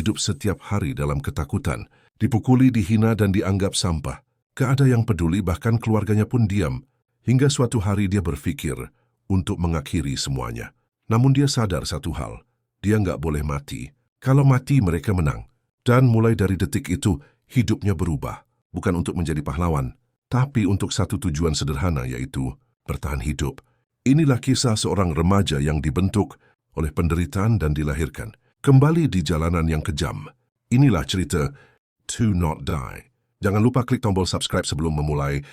hidup setiap hari dalam ketakutan, dipukuli, dihina, dan dianggap sampah. Gak ada yang peduli, bahkan keluarganya pun diam. Hingga suatu hari dia berpikir untuk mengakhiri semuanya. Namun dia sadar satu hal, dia nggak boleh mati. Kalau mati mereka menang. Dan mulai dari detik itu, hidupnya berubah. Bukan untuk menjadi pahlawan, tapi untuk satu tujuan sederhana, yaitu bertahan hidup. Inilah kisah seorang remaja yang dibentuk oleh penderitaan dan dilahirkan kembali di jalanan yang kejam. Inilah cerita To Not Die. Jangan lupa klik tombol subscribe sebelum memulai.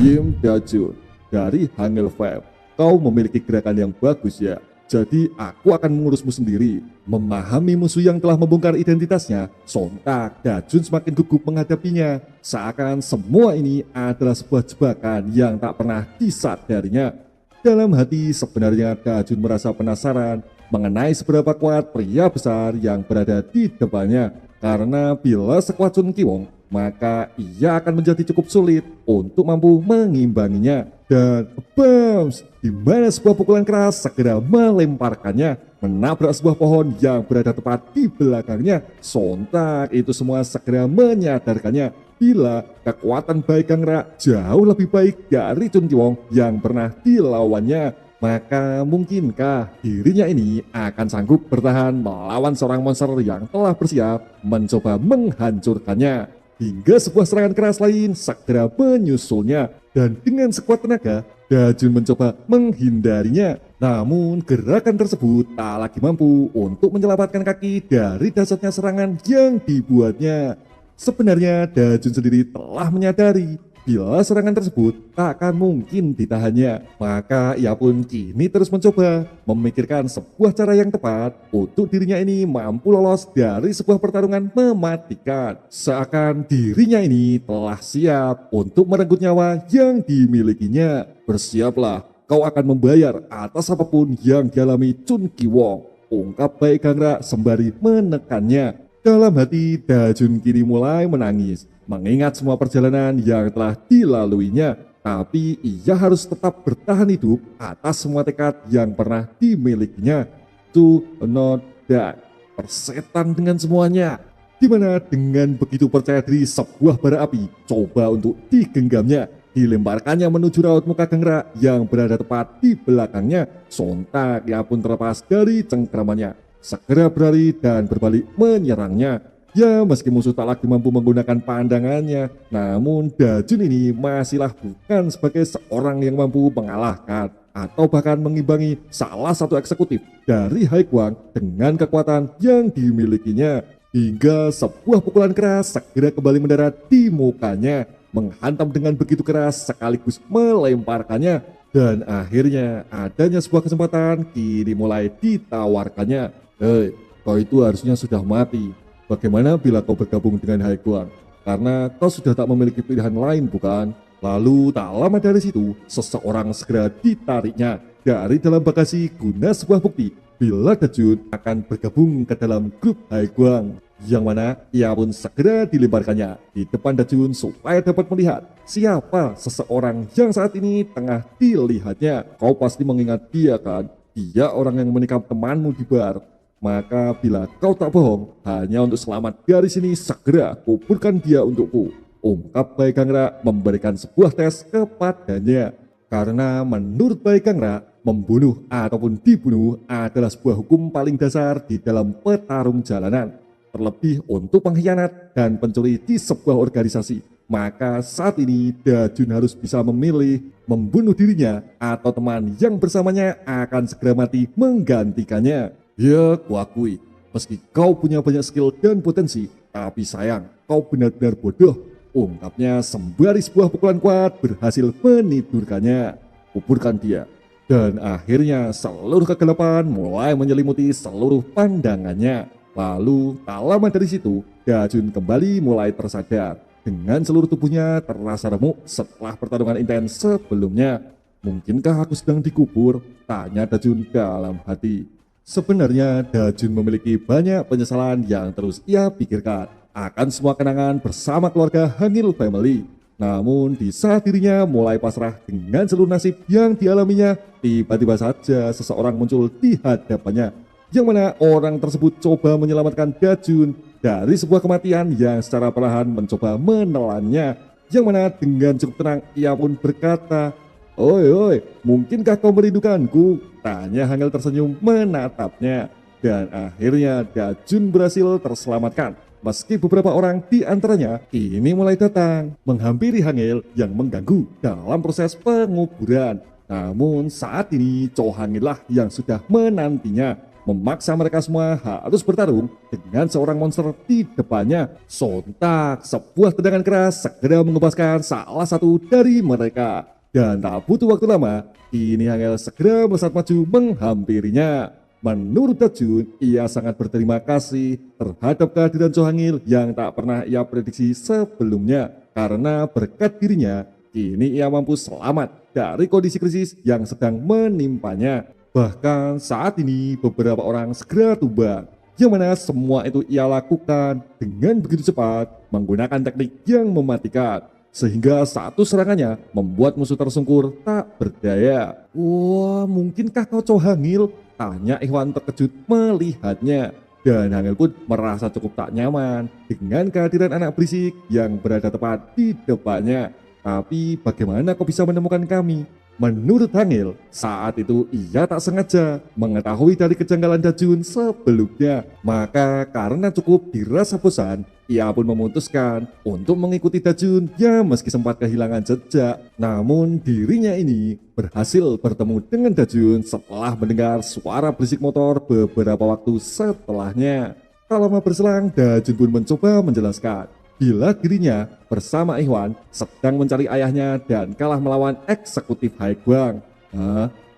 Yim Dajun dari Hangul Fab. Kau memiliki gerakan yang bagus ya. Jadi aku akan mengurusmu sendiri. Memahami musuh yang telah membongkar identitasnya, sontak Dajun semakin gugup menghadapinya. Seakan semua ini adalah sebuah jebakan yang tak pernah disadarinya. Dalam hati sebenarnya Dajun merasa penasaran mengenai seberapa kuat pria besar yang berada di depannya. Karena bila sekuat Chun Ki-wong, maka ia akan menjadi cukup sulit untuk mampu mengimbanginya. Dan bams, di mana sebuah pukulan keras segera melemparkannya, menabrak sebuah pohon yang berada tepat di belakangnya. Sontak itu semua segera menyadarkannya bila kekuatan Bai Gangra jauh lebih baik dari Chun Ki-wong yang pernah dilawannya. Maka mungkinkah dirinya ini akan sanggup bertahan melawan seorang monster yang telah bersiap mencoba menghancurkannya? Hingga sebuah serangan keras lain segera menyusulnya, dan dengan sekuat tenaga Dajun mencoba menghindarinya. Namun gerakan tersebut tak lagi mampu untuk menyelamatkan kaki dari dahsyatnya serangan yang dibuatnya. Sebenarnya Dajun sendiri telah menyadari bila serangan tersebut tak akan mungkin ditahannya, maka ia pun kini terus mencoba memikirkan sebuah cara yang tepat untuk dirinya ini mampu lolos dari sebuah pertarungan mematikan. Seakan dirinya ini telah siap untuk merenggut nyawa yang dimilikinya. Bersiaplah, kau akan membayar atas apapun yang dialami Chun Ki-wong, ungkap Bai Gangra sembari menekannya. Dalam hati Dajun kini mulai menangis, mengingat semua perjalanan yang telah dilaluinya. Tapi ia harus tetap bertahan hidup atas semua tekad yang pernah dimilikinya. To not die, persetan dengan semuanya. Dimana dengan begitu percaya diri sebuah bara api coba untuk digenggamnya, dilemparkannya menuju raut muka Gangra yang berada tepat di belakangnya. Sontak ia pun terlepas dari cengkramannya, segera berlari dan berbalik menyerangnya. Ya, meski musuh tak lagi mampu menggunakan pandangannya, namun Dajun ini masihlah bukan sebagai seorang yang mampu mengalahkan atau bahkan mengimbangi salah satu eksekutif dari Haiguang dengan kekuatan yang dimilikinya. Hingga sebuah pukulan keras segera kembali mendarat di mukanya, menghantam dengan begitu keras sekaligus melemparkannya. Dan akhirnya adanya sebuah kesempatan kini mulai ditawarkannya. Hei, kau itu harusnya sudah mati. Bagaimana bila kau bergabung dengan Haiguang? Karena kau sudah tak memiliki pilihan lain, bukan? Lalu tak lama dari situ, seseorang segera ditariknya dari dalam bagasi guna sebuah bukti bila Dajun akan bergabung ke dalam grup Haiguang. Yang mana ia pun segera dilemparkannya di depan Dajun supaya dapat melihat siapa seseorang yang saat ini tengah dilihatnya. Kau pasti mengingat dia kan? Dia orang yang menikam temanmu di bar. Maka bila kau tak bohong, hanya untuk selamat dari sini segera kuburkan dia untukku, ungkap Bai Gangra memberikan sebuah tes kepadanya. Karena menurut Bai Gangra, membunuh ataupun dibunuh adalah sebuah hukum paling dasar di dalam petarung jalanan. Terlebih untuk pengkhianat dan pencuri di sebuah organisasi. Maka saat ini Dajun harus bisa memilih membunuh dirinya atau teman yang bersamanya akan segera mati menggantikannya. Ya, kuakui, meski kau punya banyak skill dan potensi, tapi sayang, kau benar-benar bodoh, ungkapnya sembari sebuah pukulan kuat berhasil menidurkannya. Kuburkan dia. Dan akhirnya seluruh kegelapan mulai menyelimuti seluruh pandangannya. Lalu tak lama dari situ, Dajun kembali mulai tersadar. Dengan seluruh tubuhnya terasa remuk setelah pertarungan intens sebelumnya. Mungkinkah aku sedang dikubur? Tanya Dajun dalam hati. Sebenarnya Dajun memiliki banyak penyesalan yang terus ia pikirkan akan semua kenangan bersama keluarga Hangul Family. Namun di saat dirinya mulai pasrah dengan seluruh nasib yang dialaminya, tiba-tiba saja seseorang muncul di hadapannya. Yang mana orang tersebut coba menyelamatkan Dajun dari sebuah kematian yang secara perlahan mencoba menelannya. Yang mana dengan cukup tenang ia pun berkata, "Oi, oi, mungkinkah kau merindukanku?" Tanya Hangul tersenyum menatapnya. Dan akhirnya Dajun berhasil terselamatkan. Meski beberapa orang di antaranya kini mulai datang menghampiri Hangul yang mengganggu dalam proses penguburan. Namun saat ini Cho Hangul lah yang sudah menantinya, memaksa mereka semua harus bertarung dengan seorang monster di depannya. Sontak sebuah tendangan keras segera mengebaskan salah satu dari mereka. Dan tak butuh waktu lama, kini Hangul segera melesat maju menghampirinya. Menurut Dajun, ia sangat berterima kasih terhadap kehadiran Cho Hangul yang tak pernah ia prediksi sebelumnya. Karena berkat dirinya, kini ia mampu selamat dari kondisi krisis yang sedang menimpanya. Bahkan saat ini beberapa orang segera tumbang, yang mana semua itu ia lakukan dengan begitu cepat menggunakan teknik yang mematikan. Sehingga satu serangannya membuat musuh tersungkur tak berdaya. Wah, mungkinkah kau Cho Hangul? Tanya Ikhwan terkejut melihatnya. Dan Hangul pun merasa cukup tak nyaman dengan kehadiran anak berisik yang berada tepat di depannya. Tapi bagaimana kau bisa menemukan kami? Menurut Hangul, saat itu ia tak sengaja mengetahui dari kejanggalan Dajun sebelumnya. Maka karena cukup dirasa bosan, ia pun memutuskan untuk mengikuti Dajun ya meski sempat kehilangan jejak. Namun dirinya ini berhasil bertemu dengan Dajun setelah mendengar suara berisik motor beberapa waktu setelahnya. Tak lama berselang, Dajun pun mencoba menjelaskan bila dirinya bersama Ikhwan sedang mencari ayahnya dan kalah melawan eksekutif Haiguang.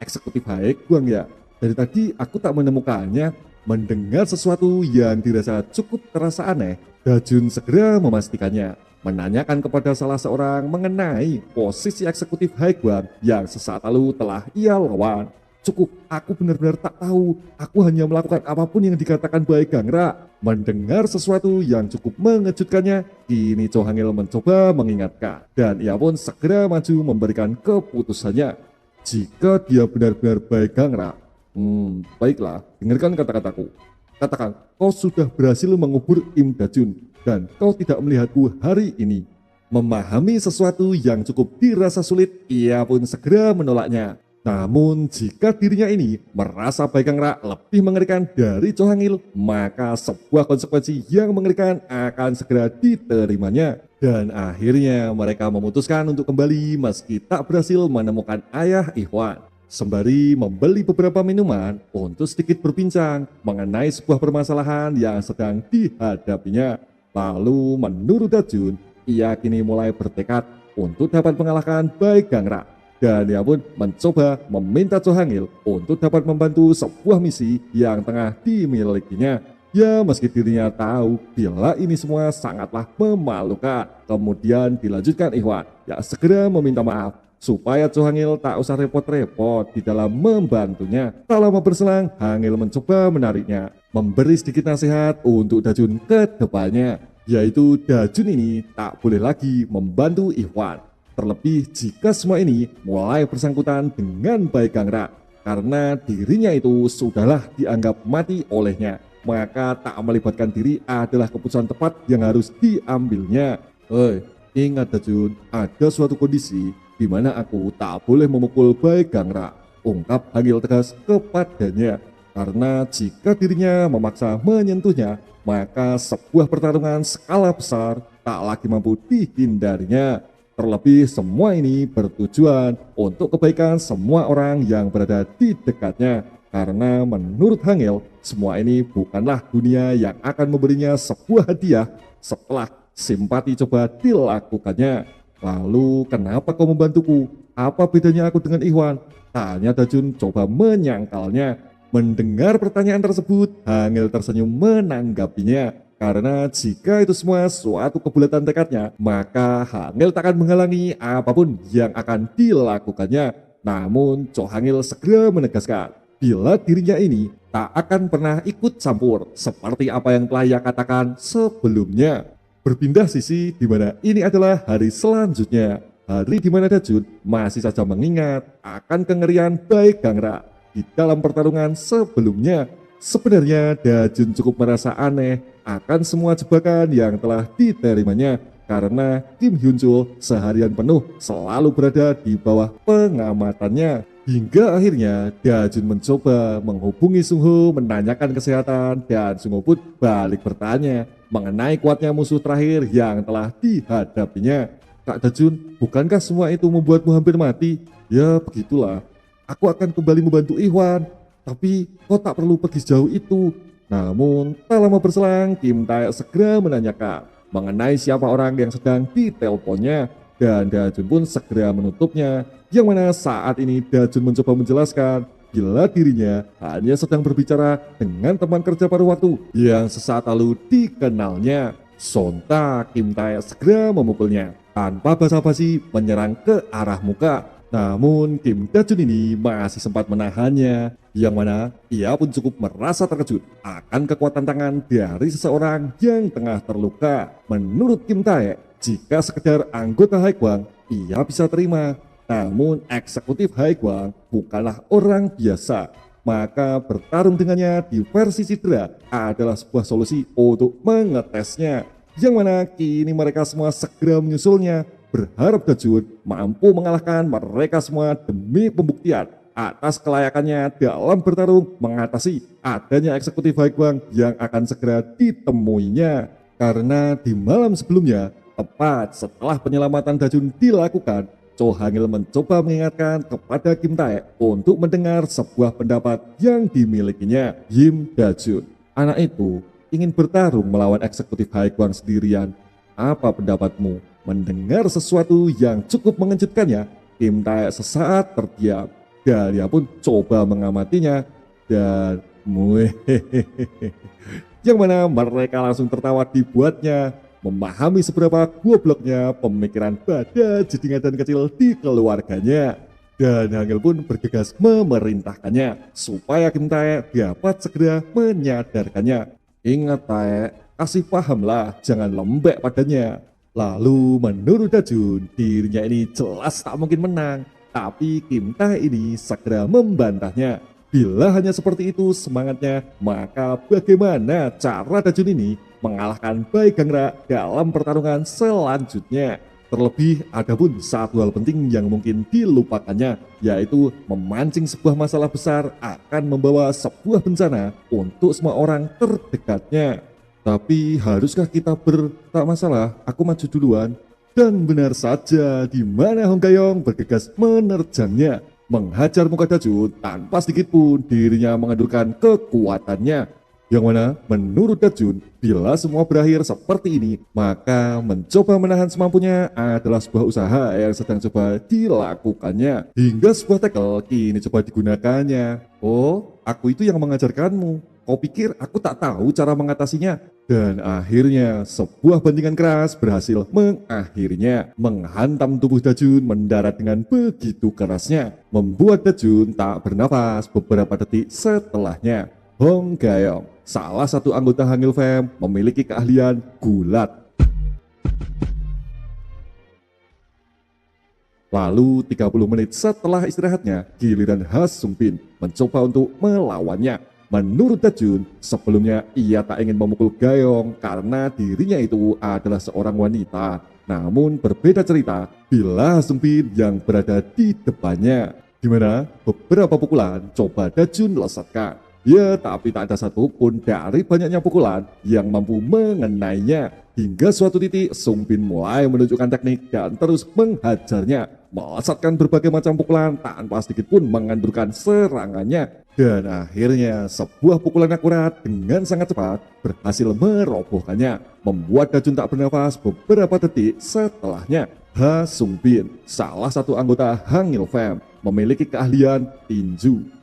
Eksekutif Haiguang ya? Dari tadi aku tak menemukannya. Mendengar sesuatu yang dirasa cukup terasa aneh, Dajun segera memastikannya, menanyakan kepada salah seorang mengenai posisi eksekutif Haiguang yang sesaat lalu telah ia lawan. Cukup, aku benar-benar tak tahu. Aku hanya melakukan apapun yang dikatakan Bae Gangrang. Mendengar sesuatu yang cukup mengejutkannya, kini Cho Hangul mencoba mengingatkan. Dan ia pun segera maju memberikan keputusannya. Jika dia benar-benar Bae Gangrang, baiklah, dengarkan kata-kataku. Katakan, kau sudah berhasil mengubur Im Dajun dan kau tidak melihatku hari ini. Memahami sesuatu yang cukup dirasa sulit, ia pun segera menolaknya. Namun jika dirinya ini merasa Bae Gangrang lebih mengerikan dari Cho Hangul, maka sebuah konsekuensi yang mengerikan akan segera diterimanya. Dan akhirnya mereka memutuskan untuk kembali meski tak berhasil menemukan ayah Ikhwan. Sembari membeli beberapa minuman untuk sedikit berbincang mengenai sebuah permasalahan yang sedang dihadapinya. Lalu menurut Dajun, ia kini mulai bertekad untuk dapat mengalahkan Bae Gangrang. Dan ia pun mencoba meminta Cho Hangul untuk dapat membantu sebuah misi yang tengah dimilikinya. Ya meski dirinya tahu bila ini semua sangatlah memalukan. Kemudian dilanjutkan Ikhwan yang segera meminta maaf supaya Cho Hangul tak usah repot-repot di dalam membantunya. Tak lama berselang, Hangul mencoba menariknya, memberi sedikit nasihat untuk Dajun ke depannya, yaitu Dajun ini tak boleh lagi membantu Ikhwan. Terlebih jika semua ini mulai bersangkutan dengan Bae Gangrang, karena dirinya itu sudahlah dianggap mati olehnya, maka tak melibatkan diri adalah keputusan tepat yang harus diambilnya. Ingat Dajun, ada suatu kondisi di mana aku tak boleh memukul Bae Gangrang, ungkap Hangul tegas kepadanya. Karena jika dirinya memaksa menyentuhnya, maka sebuah pertarungan skala besar tak lagi mampu dihindarinya. Terlebih semua ini bertujuan untuk kebaikan semua orang yang berada di dekatnya. Karena menurut Hangul, semua ini bukanlah dunia yang akan memberinya sebuah hadiah setelah simpati coba dilakukannya. Lalu kenapa kau membantuku? Apa bedanya aku dengan Ikhwan? Tanya Dajun coba menyangkalnya. Mendengar pertanyaan tersebut, Hangul tersenyum menanggapinya. Karena jika itu semua suatu kebulatan tekadnya, maka Hangul tak akan menghalangi apapun yang akan dilakukannya. Namun Cho Hangul segera menegaskan bila dirinya ini tak akan pernah ikut campur seperti apa yang telah ia katakan sebelumnya. Berpindah sisi di mana ini adalah hari selanjutnya. Hari di mana Dajun masih saja mengingat akan kengerian Bae Gangrang di dalam pertarungan sebelumnya. Sebenarnya Dajun cukup merasa aneh akan semua jebakan yang telah diterimanya karena Kim Hyun Chul seharian penuh selalu berada di bawah pengamatannya. Hingga akhirnya Dajun mencoba menghubungi Sung Ho menanyakan kesehatan dan Sung Ho pun balik bertanya mengenai kuatnya musuh terakhir yang telah dihadapinya. Kak Dajun, bukankah semua itu membuatmu hampir mati? Ya begitulah, aku akan kembali membantu Ikhwan, tapi kau tak perlu pergi sejauh itu. Namun tak lama berselang Kim Tae segera menanyakan mengenai siapa orang yang sedang diteleponnya dan Dajun pun segera menutupnya. Yang mana saat ini Dajun mencoba menjelaskan bila dirinya hanya sedang berbicara dengan teman kerja paruh waktu yang sesaat lalu dikenalnya. Sontak Kim Tae segera memukulnya tanpa basa-basi menyerang ke arah muka. Namun Kim Dajun ini masih sempat menahannya, yang mana ia pun cukup merasa terkejut akan kekuatan tangan dari seseorang yang tengah terluka. Menurut Kim Tae, jika sekedar anggota Haekwang ia bisa terima, namun eksekutif Haekwang bukanlah orang biasa. Maka bertarung dengannya di versi cedera adalah sebuah solusi untuk mengetesnya. Yang mana kini mereka semua segera menyusulnya, berharap Dajun mampu mengalahkan mereka semua demi pembuktian atas kelayakannya dalam bertarung mengatasi adanya eksekutif Haekwang yang akan segera ditemuinya. Karena di malam sebelumnya, tepat setelah penyelamatan Dajun dilakukan, Cho Hangil mencoba mengingatkan kepada Kim Tae untuk mendengar sebuah pendapat yang dimilikinya. Yim Dajun, anak itu ingin bertarung melawan eksekutif Haekwang sendirian. Apa pendapatmu? Mendengar sesuatu yang cukup mengejutkannya, Kim Tae sesaat terdiam. Dahlia pun coba mengamatinya dan yang mana mereka langsung tertawa dibuatnya. Memahami seberapa gobloknya pemikiran pada jedingan kecil di keluarganya. Dan Hangil pun bergegas memerintahkannya supaya Kim Tae dapat segera menyadarkannya. Ingat Tae, kasih pahamlah, jangan lembek padanya. Lalu menurut Dajun, dirinya ini jelas tak mungkin menang. Tapi Kim Tae ini segera membantahnya. Bila hanya seperti itu semangatnya, maka bagaimana cara Dajun ini mengalahkan Bae Gangra dalam pertarungan selanjutnya? Terlebih ada pun satu hal penting yang mungkin dilupakannya, yaitu memancing sebuah masalah besar akan membawa sebuah bencana untuk semua orang terdekatnya. Tapi haruskah kita tak masalah, aku maju duluan. Dan benar saja, di mana Hong Gayong bergegas menerjangnya, menghajar muka Dajun tanpa sedikit pun dirinya mengendurkan kekuatannya. Yang mana menurut Dajun, bila semua berakhir seperti ini, maka mencoba menahan semampunya adalah sebuah usaha yang sedang coba dilakukannya. Hingga sebuah tackle kini coba digunakannya. Oh, aku itu yang mengajarkanmu. Kau pikir aku tak tahu cara mengatasinya? Dan akhirnya sebuah bantingan keras berhasil mengakhirinya. Menghantam tubuh Dajun mendarat dengan begitu kerasnya, membuat Dajun tak bernafas beberapa detik setelahnya. Hong Gayong, salah satu anggota Hangil Fam, memiliki keahlian gulat. Lalu 30 menit setelah istirahatnya, giliran Ha Sung Bin mencoba untuk melawannya. Menurut Dajun, sebelumnya ia tak ingin memukul Gayong karena dirinya itu adalah seorang wanita. Namun berbeda cerita bila Ha Sung Bin yang berada di depannya, di mana beberapa pukulan coba Dajun lesatkan. Ya, tapi tak ada satupun dari banyaknya pukulan yang mampu mengenainya. Hingga suatu titik Sung Bin mulai menunjukkan teknik dan terus menghajarnya, melesatkan berbagai macam pukulan tanpa sedikit pun mengendurkan serangannya. Dan akhirnya sebuah pukulan akurat dengan sangat cepat berhasil merobohkannya, membuat Dajun tak bernafas beberapa detik setelahnya. Ha Sung Bin, salah satu anggota Hangil Fam, memiliki keahlian tinju.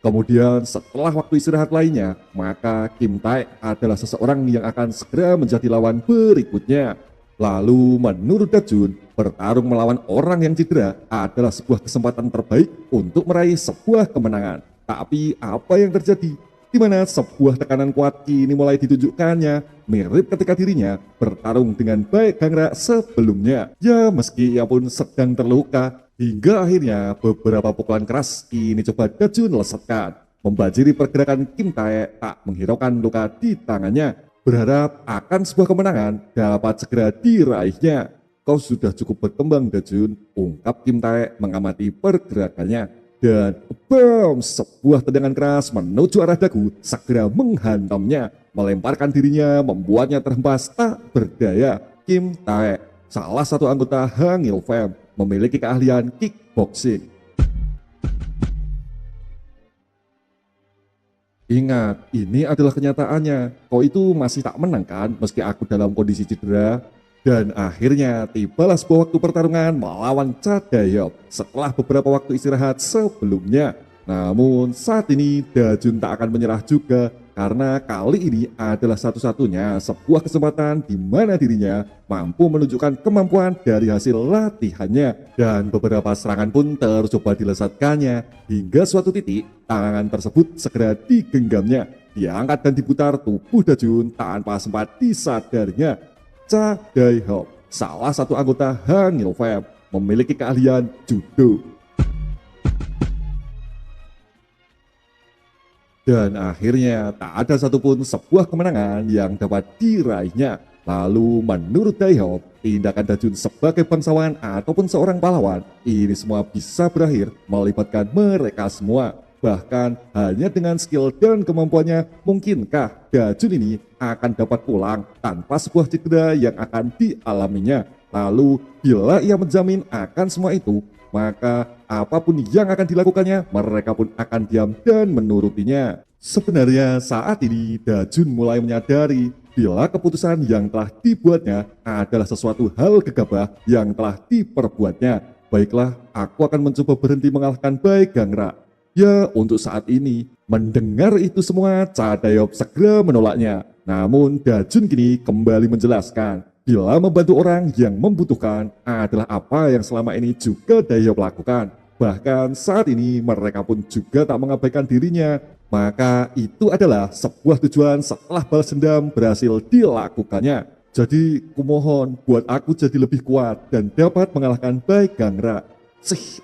Kemudian setelah waktu istirahat lainnya, maka Kim Tae adalah seseorang yang akan segera menjadi lawan berikutnya. Lalu menurut Dajun, bertarung melawan orang yang cedera adalah sebuah kesempatan terbaik untuk meraih sebuah kemenangan. Tapi apa yang terjadi? Di mana sebuah tekanan kuat kini mulai ditunjukkannya, mirip ketika dirinya bertarung dengan Bae Gangra sebelumnya. Ya, meski ia pun sedang terluka, hingga akhirnya beberapa pukulan keras kini coba Dajun lesatkan. membanjiri pergerakan Kim Tae tak menghiraukan luka di tangannya, berharap akan sebuah kemenangan dapat segera diraihnya. Kau sudah cukup berkembang, Dajun, ungkap Kim Tae mengamati pergerakannya. Dan bam, sebuah tendangan keras menuju arah dagu segera menghantamnya, melemparkan dirinya, membuatnya terhempas tak berdaya. Kim Tae, salah satu anggota Hangil Fam, memiliki keahlian kickboxing. Ingat, ini adalah kenyataannya. Kau itu masih tak menang kan meski aku dalam kondisi cedera? Dan akhirnya tibalah sebuah waktu pertarungan melawan Cha Dae-hyuk setelah beberapa waktu istirahat sebelumnya. Namun saat ini Dajun tak akan menyerah juga, karena kali ini adalah satu-satunya sebuah kesempatan di mana dirinya mampu menunjukkan kemampuan dari hasil latihannya. Dan beberapa serangan pun terus coba dilesatkannya, hingga suatu titik tangan tersebut segera digenggamnya. Diangkat dan diputar tubuh Dajun tanpa sempat disadarinya. Cha Dae-hyuk, salah satu anggota Hangil Fam, memiliki keahlian judo. Dan akhirnya tak ada satupun sebuah kemenangan yang dapat diraihnya. Lalu menurut Dae-hyuk, tindakan Dajun sebagai bangsawan ataupun seorang pahlawan, ini semua bisa berakhir melibatkan mereka semua. Bahkan hanya dengan skill dan kemampuannya, mungkinkah Dajun ini akan dapat pulang tanpa sebuah cedera yang akan dialaminya. Lalu bila ia menjamin akan semua itu, maka apapun yang akan dilakukannya, mereka pun akan diam dan menurutinya. Sebenarnya saat ini Dajun mulai menyadari bila keputusan yang telah dibuatnya adalah sesuatu hal gegabah yang telah diperbuatnya. Baiklah, aku akan mencoba berhenti mengalahkan Bae Gangra. Ya, untuk saat ini, mendengar itu semua, Cha Dae-hyuk segera menolaknya. Namun Dajun kini kembali menjelaskan, bila membantu orang yang membutuhkan adalah apa yang selama ini juga Dae-hyuk lakukan. Bahkan saat ini mereka pun juga tak mengabaikan dirinya. Maka itu adalah sebuah tujuan setelah balas dendam berhasil dilakukannya. Jadi kumohon buat aku jadi lebih kuat dan dapat mengalahkan Bae Gangra.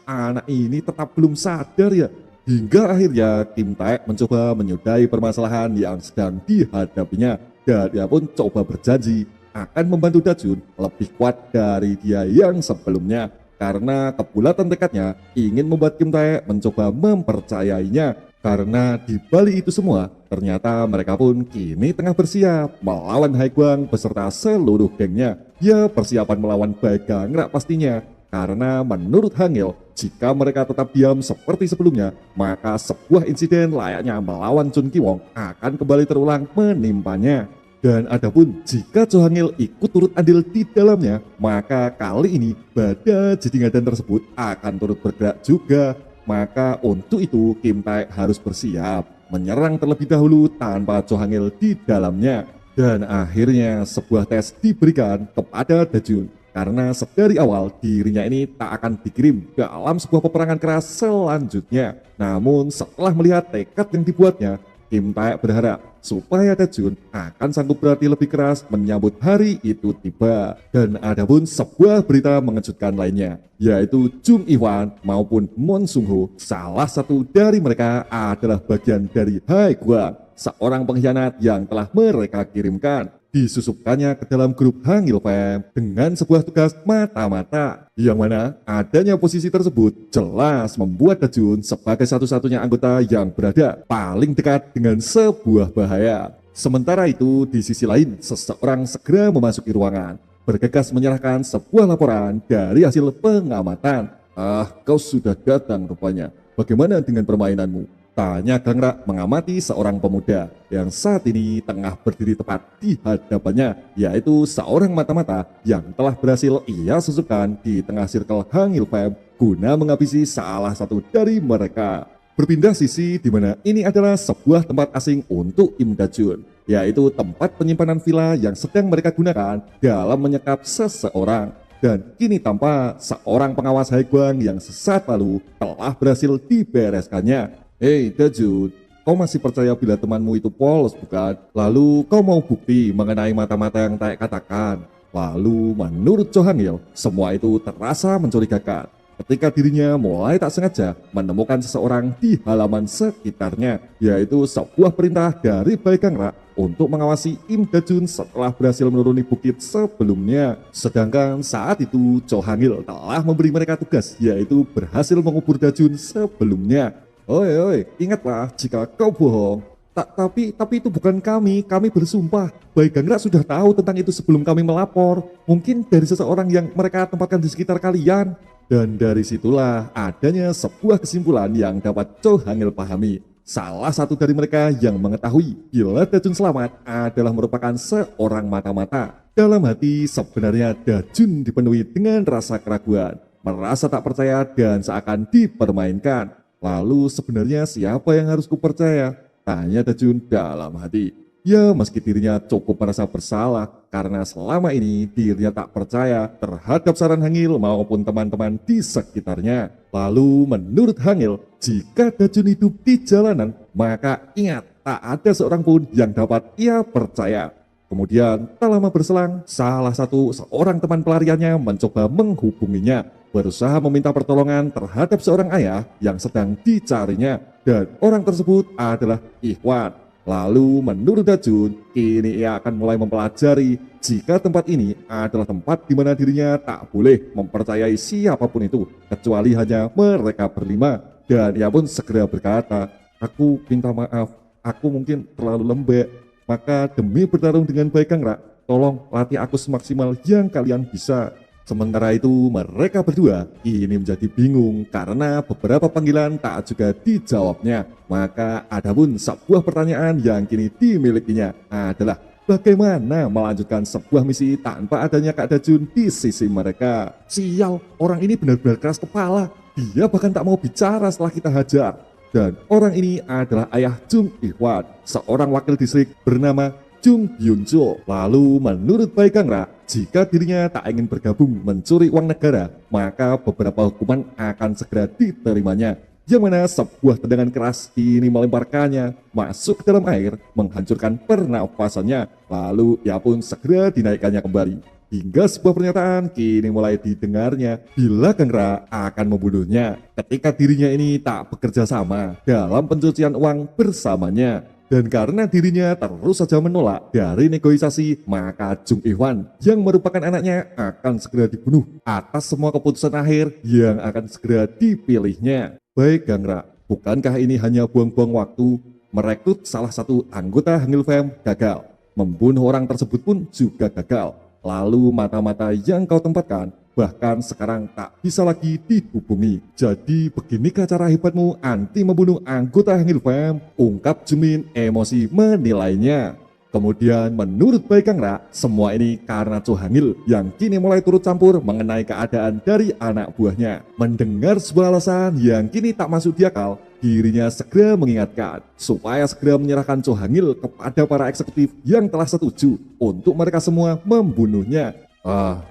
Anak ini tetap belum sadar ya. Hingga akhirnya Kim Tae mencoba menyudahi permasalahan yang sedang dihadapinya. Dan dia pun coba berjanji akan membantu Dajun lebih kuat dari dia yang sebelumnya. Karena kebulatan tekadnya ingin membuat Kim Tae mencoba mempercayainya. Karena di balik itu semua, ternyata mereka pun kini tengah bersiap melawan Haegwang beserta seluruh gengnya. Ya, persiapan melawan Bae Gangra pastinya. Karena menurut Hangil, jika mereka tetap diam seperti sebelumnya, maka sebuah insiden layaknya melawan Chun Ki-wong akan kembali terulang menimpanya. Dan adapun jika Cho Hangil ikut turut andil di dalamnya, maka kali ini badan Jedingadan tersebut akan turut bergerak juga. Maka untuk itu Kim Tae harus bersiap menyerang terlebih dahulu tanpa Cho Hangil di dalamnya. Dan akhirnya sebuah tes diberikan kepada Dajun. Karena sedari awal dirinya ini tak akan dikirim dalam sebuah peperangan keras selanjutnya. Namun setelah melihat tekad yang dibuatnya, Kim Tae berharap supaya Dajun akan sanggup berarti lebih keras menyambut hari itu tiba. Dan ada pun sebuah berita mengejutkan lainnya, yaitu Jung Ihwan maupun Mon Sung Ho, salah satu dari mereka adalah bagian dari Haegwang, seorang pengkhianat yang telah mereka kirimkan. Disusupkannya ke dalam grup Hangil Fam dengan sebuah tugas mata-mata, yang mana adanya posisi tersebut jelas membuat Dajun sebagai satu-satunya anggota yang berada paling dekat dengan sebuah bahaya. Sementara itu di sisi lain, seseorang segera memasuki ruangan, bergegas menyerahkan sebuah laporan dari hasil pengamatan. Kau sudah datang rupanya. Bagaimana dengan permainanmu? Tanya Gangra mengamati seorang pemuda yang saat ini tengah berdiri tepat di hadapannya, yaitu seorang mata-mata yang telah berhasil ia susupkan di tengah circle Hangil Fam guna menghabisi salah satu dari mereka. Berpindah sisi di mana ini adalah sebuah tempat asing untuk Im Dajun, yaitu tempat penyimpanan villa yang sedang mereka gunakan dalam menyekap seseorang. Dan kini tampak seorang pengawas Haegwang yang sesaat lalu telah berhasil dibereskannya. Hei Dajun, kau masih percaya bila temanmu itu polos bukan? Lalu kau mau bukti mengenai mata-mata yang tak katakan? Lalu menurut Cho Hangil, semua itu terasa mencurigakan. ketika dirinya mulai tak sengaja menemukan seseorang di halaman sekitarnya, yaitu sebuah perintah dari Bae Gangra untuk mengawasi Im Dajun setelah berhasil menuruni bukit sebelumnya. Sedangkan saat itu Cho Hangil telah memberi mereka tugas, yaitu berhasil mengubur Dajun sebelumnya. Oi, ingatlah jika kau bohong. Tapi itu bukan kami bersumpah. Bae Gangra sudah tahu tentang itu sebelum kami melapor. Mungkin dari seseorang yang mereka tempatkan di sekitar kalian. Dan dari situlah adanya sebuah kesimpulan yang dapat Cho Hangil pahami. Salah satu dari mereka yang mengetahui bila Dajun selamat adalah merupakan seorang mata-mata. Dalam hati sebenarnya Dajun dipenuhi dengan rasa keraguan, merasa tak percaya dan seakan dipermainkan. Lalu sebenarnya siapa yang harus kupercaya? Tanya Dajun dalam hati. Ya, meski dirinya cukup merasa bersalah karena selama ini dirinya tak percaya terhadap saran Hangil maupun teman-teman di sekitarnya. Lalu menurut Hangil, jika Dajun hidup di jalanan, maka ingat tak ada seorang pun yang dapat ia percaya. Kemudian tak lama berselang, salah satu seorang teman pelariannya mencoba menghubunginya, berusaha meminta pertolongan terhadap seorang ayah yang sedang dicarinya, dan orang tersebut adalah Ikhwan. Lalu menurut Dajun, kini ia akan mulai mempelajari jika tempat ini adalah tempat di mana dirinya tak boleh mempercayai siapapun itu, kecuali hanya mereka berlima. Dan ia pun segera berkata, aku minta maaf, aku mungkin terlalu lembek, maka demi bertarung dengan Bae Gangra, tolong latih aku semaksimal yang kalian bisa. Sementara itu mereka berdua kini menjadi bingung karena beberapa panggilan tak juga dijawabnya. Maka ada pun sebuah pertanyaan yang kini dimilikinya adalah bagaimana melanjutkan sebuah misi tanpa adanya Kak Dajun di sisi mereka. Sial, orang ini benar-benar keras kepala. Dia bahkan tak mau bicara setelah kita hajar. Dan orang ini adalah ayah Jung Ihwan, seorang wakil distrik bernama Jung Byun-chul. Lalu menurut Bae Gangra, jika dirinya tak ingin bergabung mencuri uang negara, maka beberapa hukuman akan segera diterimanya. Yang mana sebuah tendangan keras kini melemparkannya masuk ke dalam air, menghancurkan pernafasannya. Lalu ia pun segera dinaikkannya kembali. Hingga sebuah pernyataan kini mulai didengarnya bila Gangra akan membunuhnya ketika dirinya ini tak bekerja sama dalam pencucian uang bersamanya. Dan karena dirinya terus saja menolak dari negosiasi, maka Jung Ihwan yang merupakan anaknya akan segera dibunuh atas semua keputusan akhir yang akan segera dipilihnya. Baik Gangra, bukankah ini hanya buang-buang waktu? Merekrut salah satu anggota Hangil Fam gagal, membunuh orang tersebut pun juga gagal. Lalu mata-mata yang kau tempatkan bahkan sekarang tak bisa lagi dihubungi. Jadi beginikah cara hebatmu anti membunuh anggota Hangil Fam? Ungkap Jumin emosi menilainya. Kemudian menurut Bae Gangra, semua ini karena Cho Hangil yang kini mulai turut campur mengenai keadaan dari anak buahnya. Mendengar sebuah alasan yang kini tak masuk di akal, dirinya segera mengingatkan supaya segera menyerahkan Cho Hangil kepada para eksekutif yang telah setuju untuk mereka semua membunuhnya.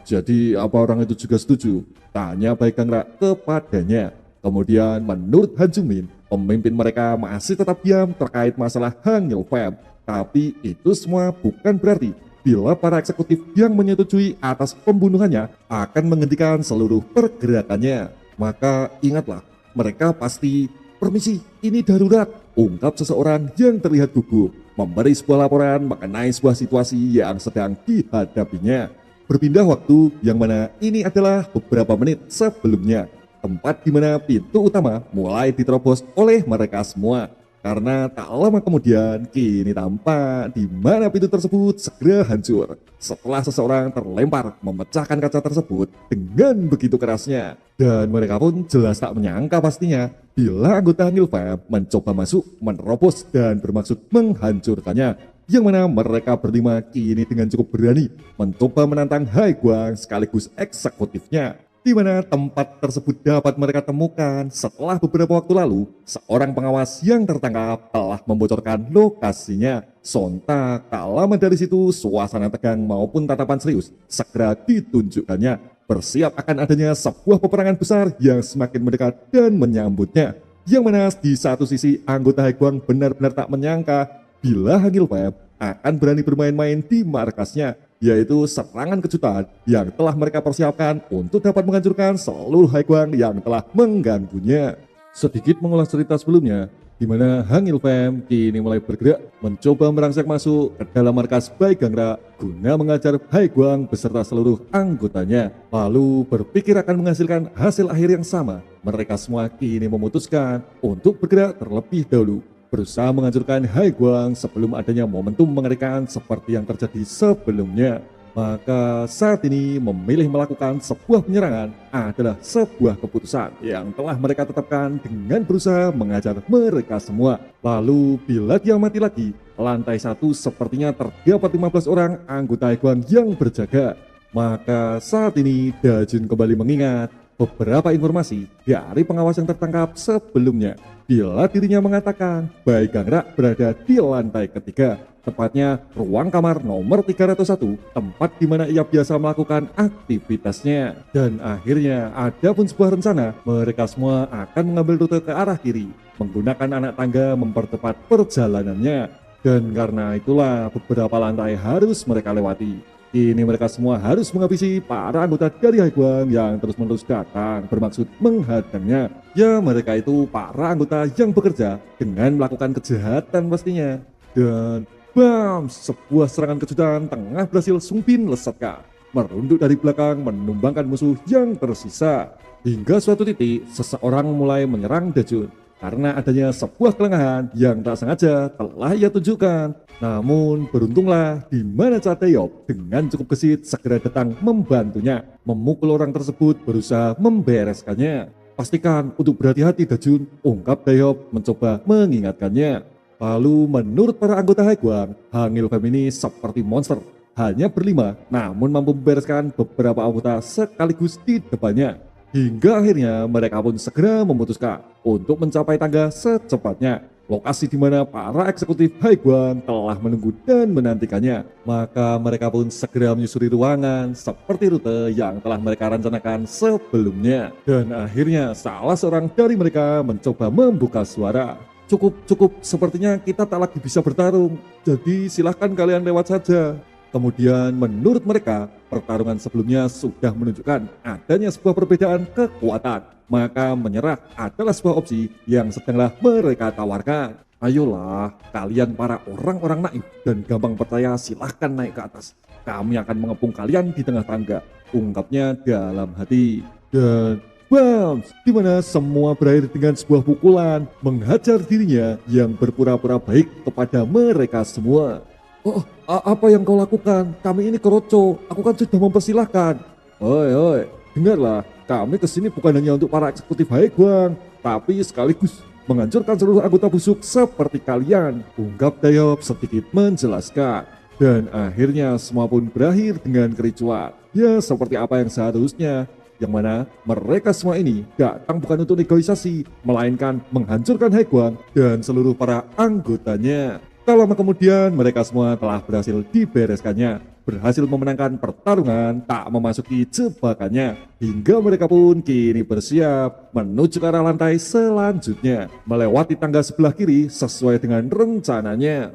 Jadi apa orang itu juga setuju? Tanya Bae Gangra kepadanya. Kemudian menurut Han Jung-min, pemimpin mereka masih tetap diam terkait masalah Hangil Fam. Tapi itu semua bukan berarti bila para eksekutif yang menyetujui atas pembunuhannya akan menghentikan seluruh pergerakannya. Maka ingatlah, mereka pasti, permisi, ini darurat, ungkap seseorang yang terlihat gugup, memberi sebuah laporan mengenai sebuah situasi yang sedang dihadapinya. Berpindah waktu yang mana ini adalah beberapa menit sebelumnya, tempat di mana pintu utama mulai diterobos oleh mereka semua. Karena tak lama kemudian kini tampak di mana pintu tersebut segera hancur setelah seseorang terlempar memecahkan kaca tersebut dengan begitu kerasnya. Dan mereka pun jelas tak menyangka pastinya bila anggota Hangil Fam mencoba masuk, menerobos dan bermaksud menghancurkannya. Yang mana mereka berlima kini dengan cukup berani mencoba menantang Hai Guang sekaligus eksekutifnya. Di mana tempat tersebut dapat mereka temukan setelah beberapa waktu lalu, seorang pengawas yang tertangkap telah membocorkan lokasinya. Sontak tak lama dari situ, suasana tegang maupun tatapan serius segera ditunjukkannya, bersiap akan adanya sebuah peperangan besar yang semakin mendekat dan menyambutnya. Yang mana di satu sisi anggota Haiguang benar-benar tak menyangka bila Hangil Fam akan berani bermain-main di markasnya, yaitu serangan kejutan yang telah mereka persiapkan untuk dapat menghancurkan seluruh Haiguang yang telah mengganggunya. Sedikit mengulas cerita sebelumnya, di mana Hangil Fam kini mulai bergerak mencoba merangsek masuk ke dalam markas Baigangra guna mengajar Haiguang beserta seluruh anggotanya. Lalu berpikir akan menghasilkan hasil akhir yang sama, mereka semua kini memutuskan untuk bergerak terlebih dahulu, berusaha menghancurkan Haiguang sebelum adanya momentum mengerikan seperti yang terjadi sebelumnya. Maka saat ini memilih melakukan sebuah penyerangan adalah sebuah keputusan yang telah mereka tetapkan dengan berusaha mengajar mereka semua. Lalu bila dia mati lagi, lantai 1 sepertinya terdapat 15 orang anggota Haiguang yang berjaga. Maka saat ini Dajun kembali mengingat beberapa informasi dari pengawas yang tertangkap sebelumnya. Bila dirinya mengatakan Baigangra berada di lantai ketiga, tepatnya ruang kamar nomor 301, tempat di mana ia biasa melakukan aktivitasnya. Dan akhirnya ada pun sebuah rencana, mereka semua akan mengambil rute ke arah kiri, menggunakan anak tangga mempercepat perjalanannya. Dan karena itulah beberapa lantai harus mereka lewati. Kini mereka semua harus menghabisi para anggota dari Haiguang yang terus-menerus datang bermaksud menghadangnya. Ya, mereka itu para anggota yang bekerja dengan melakukan kejahatan pastinya. Dan bam, sebuah serangan kejutan tengah berhasil Sung Bin Lesatka merunduk dari belakang menumbangkan musuh yang tersisa. Hingga suatu titik seseorang mulai menyerang Dajun karena adanya sebuah kelengahan yang tak sengaja telah ia tunjukkan. Namun beruntunglah di mana Cha Taeyop dengan cukup gesit segera datang membantunya. Memukul orang tersebut berusaha membereskannya. Pastikan untuk berhati-hati Dajun, ungkap Taeyop mencoba mengingatkannya. Lalu menurut para anggota Haiguang, Hangil Fam ini seperti monster. Hanya berlima namun mampu membereskan beberapa anggota sekaligus di depannya. Hingga akhirnya mereka pun segera memutuskan untuk mencapai tangga secepatnya. Lokasi di mana para eksekutif Haiguang telah menunggu dan menantikannya. Maka mereka pun segera menyusuri ruangan seperti rute yang telah mereka rencanakan sebelumnya. Dan akhirnya salah seorang dari mereka mencoba membuka suara. Cukup, sepertinya kita tak lagi bisa bertarung. Jadi silahkan kalian lewat saja. Kemudian menurut mereka, pertarungan sebelumnya sudah menunjukkan adanya sebuah perbedaan kekuatan. Maka menyerah adalah sebuah opsi yang sedanglah mereka tawarkan. Ayolah, kalian para orang-orang naif dan gampang percaya silahkan naik ke atas. Kami akan mengepung kalian di tengah tangga, ungkapnya dalam hati. Dan bam, di mana semua berakhir dengan sebuah pukulan menghajar dirinya yang berpura-pura baik kepada mereka semua. Oh, apa yang kau lakukan? Kami ini keroco, aku kan sudah mempersilahkan. Oi, dengarlah, kami kesini bukan hanya untuk para eksekutif Haiguang, tapi sekaligus menghancurkan seluruh anggota busuk seperti kalian, ungkap Taeyop sedikit menjelaskan. Dan akhirnya semua pun berakhir dengan kericuan. Ya, seperti apa yang seharusnya, yang mana mereka semua ini datang bukan untuk negosiasi, melainkan menghancurkan Haiguang dan seluruh para anggotanya. Tak lama kemudian mereka semua telah berhasil dibereskannya, berhasil memenangkan pertarungan, tak memasuki jebakannya, hingga mereka pun kini bersiap menuju ke arah lantai selanjutnya, melewati tangga sebelah kiri sesuai dengan rencananya.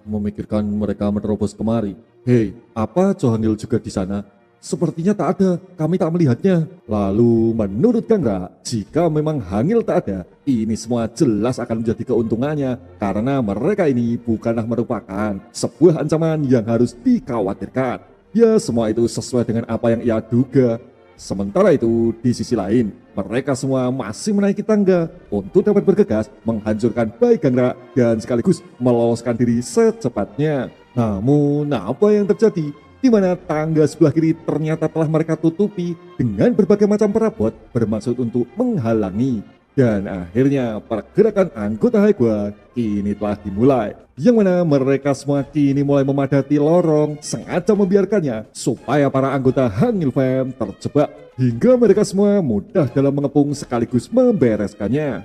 Memikirkan mereka menerobos kemari. Hei, apa Chohanil juga di sana? Sepertinya tak ada, kami tak melihatnya. Lalu menurut Gangra, jika memang Hangil tak ada, ini semua jelas akan menjadi keuntungannya. Karena mereka ini bukanlah merupakan sebuah ancaman yang harus dikhawatirkan. Ya, semua itu sesuai dengan apa yang ia duga. Sementara itu, di sisi lain, mereka semua masih menaiki tangga untuk dapat bergegas menghancurkan Baigangra dan sekaligus meloloskan diri secepatnya. Namun, apa yang terjadi? Di mana tangga sebelah kiri ternyata telah mereka tutupi dengan berbagai macam perabot bermaksud untuk menghalangi. Dan akhirnya pergerakan anggota Haiguang kini telah dimulai, yang mana mereka semua kini mulai memadati lorong, sengaja membiarkannya supaya para anggota Hangil Fam terjebak, hingga mereka semua mudah dalam mengepung sekaligus membereskannya.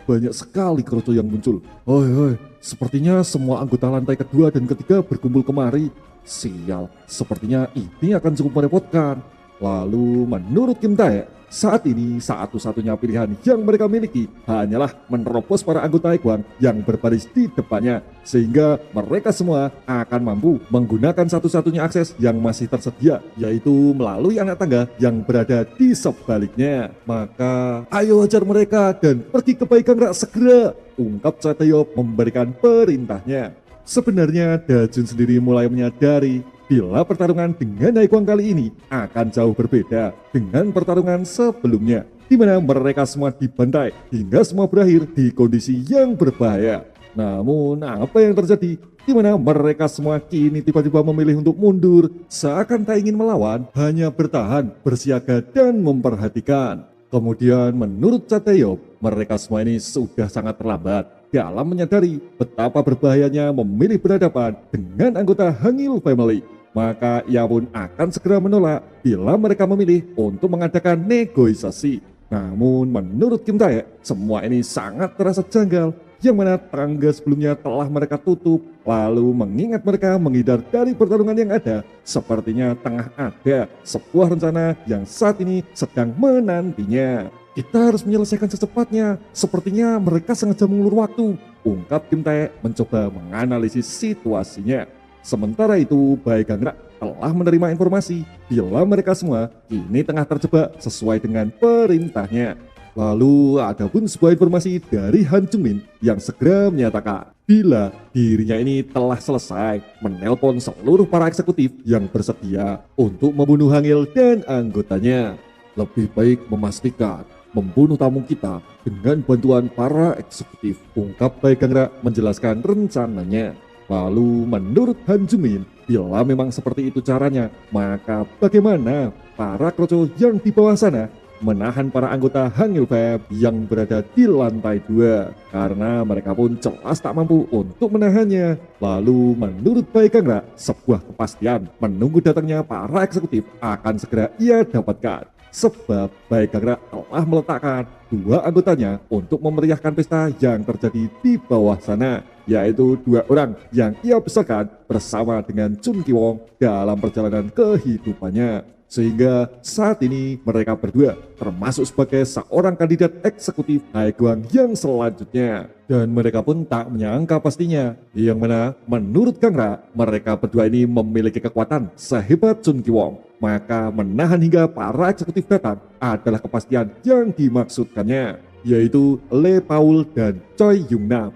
Banyak sekali kerucu yang muncul. Hoi, sepertinya semua anggota lantai kedua dan ketiga berkumpul kemari. Sial, sepertinya ini akan cukup merepotkan. Lalu menurut Kim Tae, saat ini satu-satunya pilihan yang mereka miliki hanyalah menerobos para anggota Aeguang yang berbaris di depannya, sehingga mereka semua akan mampu menggunakan satu-satunya akses yang masih tersedia, yaitu melalui anak tangga yang berada di sebaliknya. Maka ayo hajar mereka dan pergi ke Baigangra segera, ungkap Ceteyop memberikan perintahnya. Sebenarnya Dajun sendiri mulai menyadari bila pertarungan dengan Aeguang kali ini akan jauh berbeda dengan pertarungan sebelumnya, di mana mereka semua dibantai hingga semua berakhir di kondisi yang berbahaya. Namun apa yang terjadi? Di mana mereka semua kini tiba-tiba memilih untuk mundur, seakan tak ingin melawan, hanya bertahan, bersiaga dan memperhatikan. Kemudian menurut Ceteyop, mereka semua ini sudah sangat terlambat dalam menyadari betapa berbahayanya memilih berhadapan dengan anggota Hangil Family. Maka ia pun akan segera menolak bila mereka memilih untuk mengadakan negosiasi. Namun menurut Kim Taek, semua ini sangat terasa janggal, yang mana tangga sebelumnya telah mereka tutup. Lalu mengingat mereka menghindar dari pertarungan yang ada, sepertinya tengah ada sebuah rencana yang saat ini sedang menantinya. Kita harus menyelesaikan secepatnya, sepertinya mereka sengaja mengulur waktu, ungkap Kim Taek mencoba menganalisis situasinya. Sementara itu, Baigangra telah menerima informasi bila mereka semua kini tengah terjebak sesuai dengan perintahnya. Lalu ada pun sebuah informasi dari Han Jungmin yang segera menyatakan bila dirinya ini telah selesai menelpon seluruh para eksekutif yang bersedia untuk membunuh Hangil dan anggotanya. Lebih baik memastikan membunuh tamu kita dengan bantuan para eksekutif, ungkap Baigangra menjelaskan rencananya. Lalu menurut Han Jungmin, bila memang seperti itu caranya, maka bagaimana para kroco yang di bawah sana menahan para anggota Hangil Fam yang berada di lantai 2, karena mereka pun jelas tak mampu untuk menahannya. Lalu menurut Baigangra, sebuah kepastian menunggu datangnya para eksekutif akan segera ia dapatkan, sebab Baigangra telah meletakkan 2 anggotanya untuk memeriahkan pesta yang terjadi di bawah sana, yaitu 2 orang yang ia besarkan bersama dengan Chun Ki-wong dalam perjalanan kehidupannya. Sehingga saat ini mereka berdua termasuk sebagai seorang kandidat eksekutif Aeguang yang selanjutnya. Dan mereka pun tak menyangka pastinya, yang mana menurut Gangra mereka berdua ini memiliki kekuatan sehebat Chun Ki-wong. Maka menahan hingga para eksekutif datang adalah kepastian yang dimaksudkannya, yaitu Lee Paul dan Choi Yung-nam.